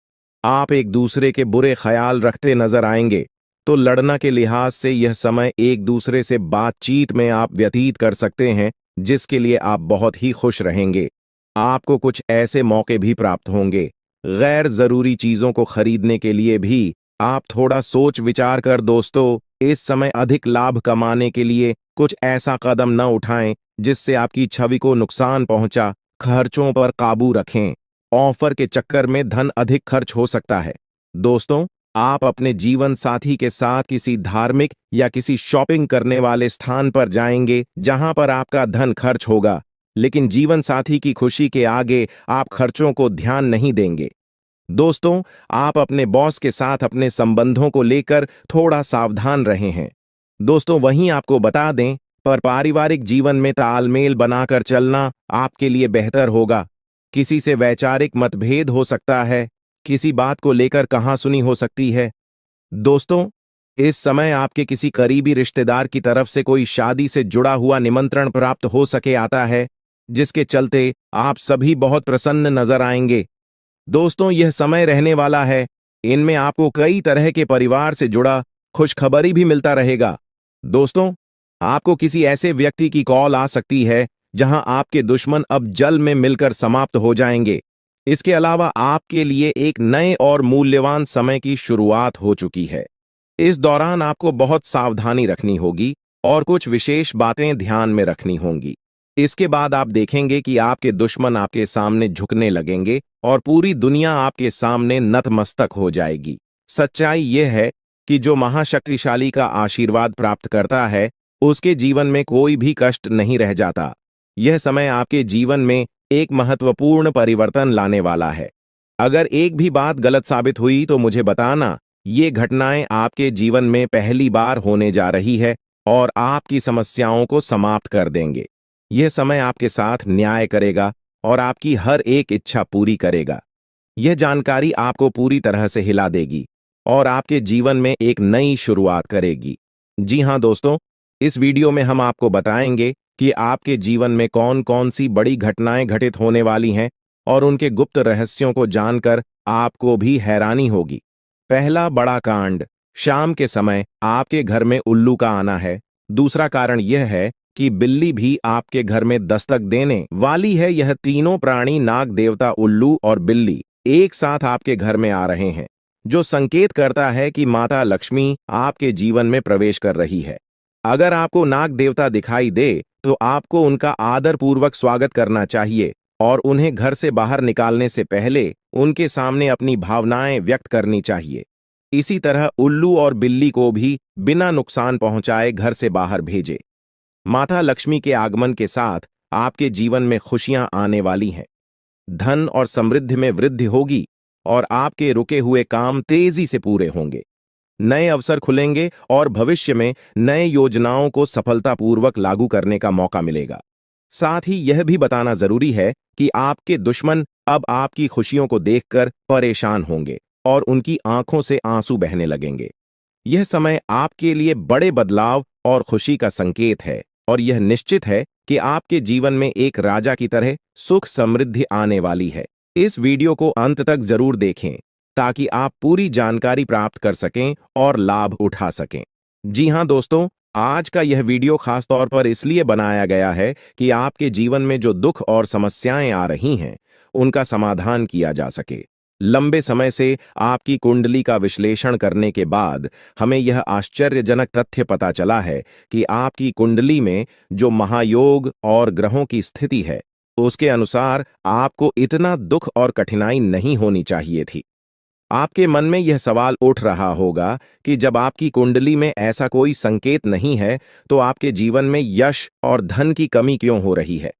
आप एक दूसरे के बुरे ख्याल रखते नजर आएंगे, तो लड़ना के लिहाज से यह समय एक दूसरे से बातचीत में आप व्यतीत कर सकते हैं, जिसके लिए आप बहुत ही खुश रहेंगे। आपको कुछ ऐसे मौके भी प्राप्त होंगे। गैर जरूरी चीजों को खरीदने के लिए भी आप थोड़ा सोच विचार कर दोस्तों, इस समय अधिक लाभ कमाने के लिए कुछ ऐसा कदम न उठाएं जिससे आपकी छवि को नुकसान पहुंचा। खर्चों पर काबू रखें। ऑफर के चक्कर में धन अधिक खर्च हो सकता है। दोस्तों, आप अपने जीवन साथी के साथ किसी धार्मिक या किसी शॉपिंग करने वाले स्थान पर जाएंगे जहां पर आपका धन खर्च होगा, लेकिन जीवन साथी की खुशी के आगे आप खर्चों को ध्यान नहीं देंगे। दोस्तों, आप अपने बॉस के साथ अपने संबंधों को लेकर थोड़ा सावधान रहे हैं। दोस्तों, वहीं आपको बता दें, पर पारिवारिक जीवन में तालमेल बनाकर चलना आपके लिए बेहतर होगा। किसी से वैचारिक मतभेद हो सकता है, किसी बात को लेकर कहासुनी हो सकती है। दोस्तों, इस समय आपके किसी करीबी रिश्तेदार की तरफ से कोई शादी से जुड़ा हुआ निमंत्रण प्राप्त हो सके आता है, जिसके चलते आप सभी बहुत प्रसन्न नजर आएंगे। दोस्तों, यह समय रहने वाला है। इनमें आपको कई तरह के परिवार से जुड़ा खुशखबरी भी मिलता रहेगा। दोस्तों, आपको किसी ऐसे व्यक्ति की कॉल आ सकती है जहां आपके दुश्मन अब जल में मिलकर समाप्त हो जाएंगे। इसके अलावा आपके लिए एक नए और मूल्यवान समय की शुरुआत हो चुकी है। इस दौरान आपको बहुत सावधानी रखनी होगी और कुछ विशेष बातें ध्यान में रखनी होंगी। इसके बाद आप देखेंगे कि आपके दुश्मन आपके सामने झुकने लगेंगे और पूरी दुनिया आपके सामने नतमस्तक हो जाएगी। सच्चाई यह है कि जो महाशक्तिशाली का आशीर्वाद प्राप्त करता है, उसके जीवन में कोई भी कष्ट नहीं रह जाता। यह समय आपके जीवन में एक महत्वपूर्ण परिवर्तन लाने वाला है। अगर एक भी बात गलत साबित हुई तो मुझे बताना। ये घटनाएं आपके जीवन में पहली बार होने जा रही है और आपकी समस्याओं को समाप्त कर देंगे। यह समय आपके साथ न्याय करेगा और आपकी हर एक इच्छा पूरी करेगा। यह जानकारी आपको पूरी तरह से हिला देगी और आपके जीवन में एक नई शुरुआत करेगी। जी हां दोस्तों, इस वीडियो में हम आपको बताएंगे कि आपके जीवन में कौन कौन सी बड़ी घटनाएं घटित होने वाली हैं और उनके गुप्त रहस्यों को जानकर आपको भी हैरानी होगी। पहला बड़ा कांड, शाम के समय आपके घर में उल्लू का आना है। दूसरा कारण यह है कि बिल्ली भी आपके घर में दस्तक देने वाली है। यह तीनों प्राणी, नाग देवता, उल्लू और बिल्ली, एक साथ आपके घर में आ रहे हैं, जो संकेत करता है कि माता लक्ष्मी आपके जीवन में प्रवेश कर रही है। अगर आपको नाग देवता दिखाई दे तो आपको उनका आदर पूर्वक स्वागत करना चाहिए और उन्हें घर से बाहर निकालने से पहले उनके सामने अपनी भावनाएं व्यक्त करनी चाहिए। इसी तरह उल्लू और बिल्ली को भी बिना नुकसान पहुंचाए घर से बाहर भेजे। माता लक्ष्मी के आगमन के साथ आपके जीवन में खुशियां आने वाली हैं। धन और समृद्धि में वृद्धि होगी और आपके रुके हुए काम तेजी से पूरे होंगे। नए अवसर खुलेंगे और भविष्य में नए योजनाओं को सफलतापूर्वक लागू करने का मौका मिलेगा। साथ ही यह भी बताना जरूरी है कि आपके दुश्मन अब आपकी खुशियों को देखकर परेशान होंगे और उनकी आंखों से आंसू बहने लगेंगे। यह समय आपके लिए बड़े बदलाव और खुशी का संकेत है और यह निश्चित है कि आपके जीवन में एक राजा की तरह सुख समृद्धि आने वाली है। इस वीडियो को अंत तक जरूर देखें ताकि आप पूरी जानकारी प्राप्त कर सकें और लाभ उठा सकें। जी हां दोस्तों, आज का यह वीडियो खास तौर पर इसलिए बनाया गया है कि आपके जीवन में जो दुख और समस्याएं आ रही हैं, उनका समाधान किया जा सके। लंबे समय से आपकी कुंडली का विश्लेषण करने के बाद हमें यह आश्चर्यजनक तथ्य पता चला है कि आपकी कुंडली में जो महायोग और ग्रहों की स्थिति है, उसके अनुसार आपको इतना दुख और कठिनाई नहीं होनी चाहिए थी। आपके मन में यह सवाल उठ रहा होगा कि जब आपकी कुंडली में ऐसा कोई संकेत नहीं है तो आपके जीवन में यश और धन की कमी क्यों हो रही है?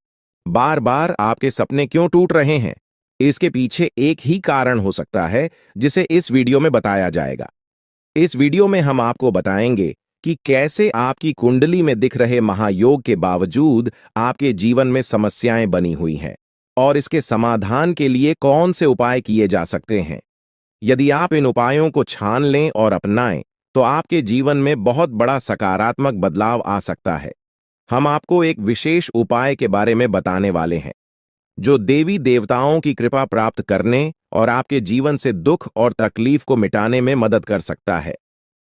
बार बार आपके सपने क्यों टूट रहे हैं? इसके पीछे एक ही कारण हो सकता है जिसे इस वीडियो में बताया जाएगा। इस वीडियो में हम आपको बताएंगे कि कैसे आपकी कुंडली में दिख रहे महायोग के बावजूद आपके जीवन में समस्याएं बनी हुई हैं और इसके समाधान के लिए कौन से उपाय किए जा सकते हैं। यदि आप इन उपायों को छान लें और अपनाएं तो आपके जीवन में बहुत बड़ा सकारात्मक बदलाव आ सकता है। हम आपको एक विशेष उपाय के बारे में बताने वाले हैं जो देवी देवताओं की कृपा प्राप्त करने और आपके जीवन से दुख और तकलीफ को मिटाने में मदद कर सकता है।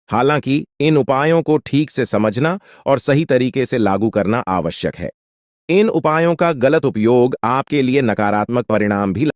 हालांकि इन उपायों को ठीक से समझना और सही तरीके से लागू करना आवश्यक है। इन उपायों का गलत उपयोग आपके लिए नकारात्मक परिणाम भी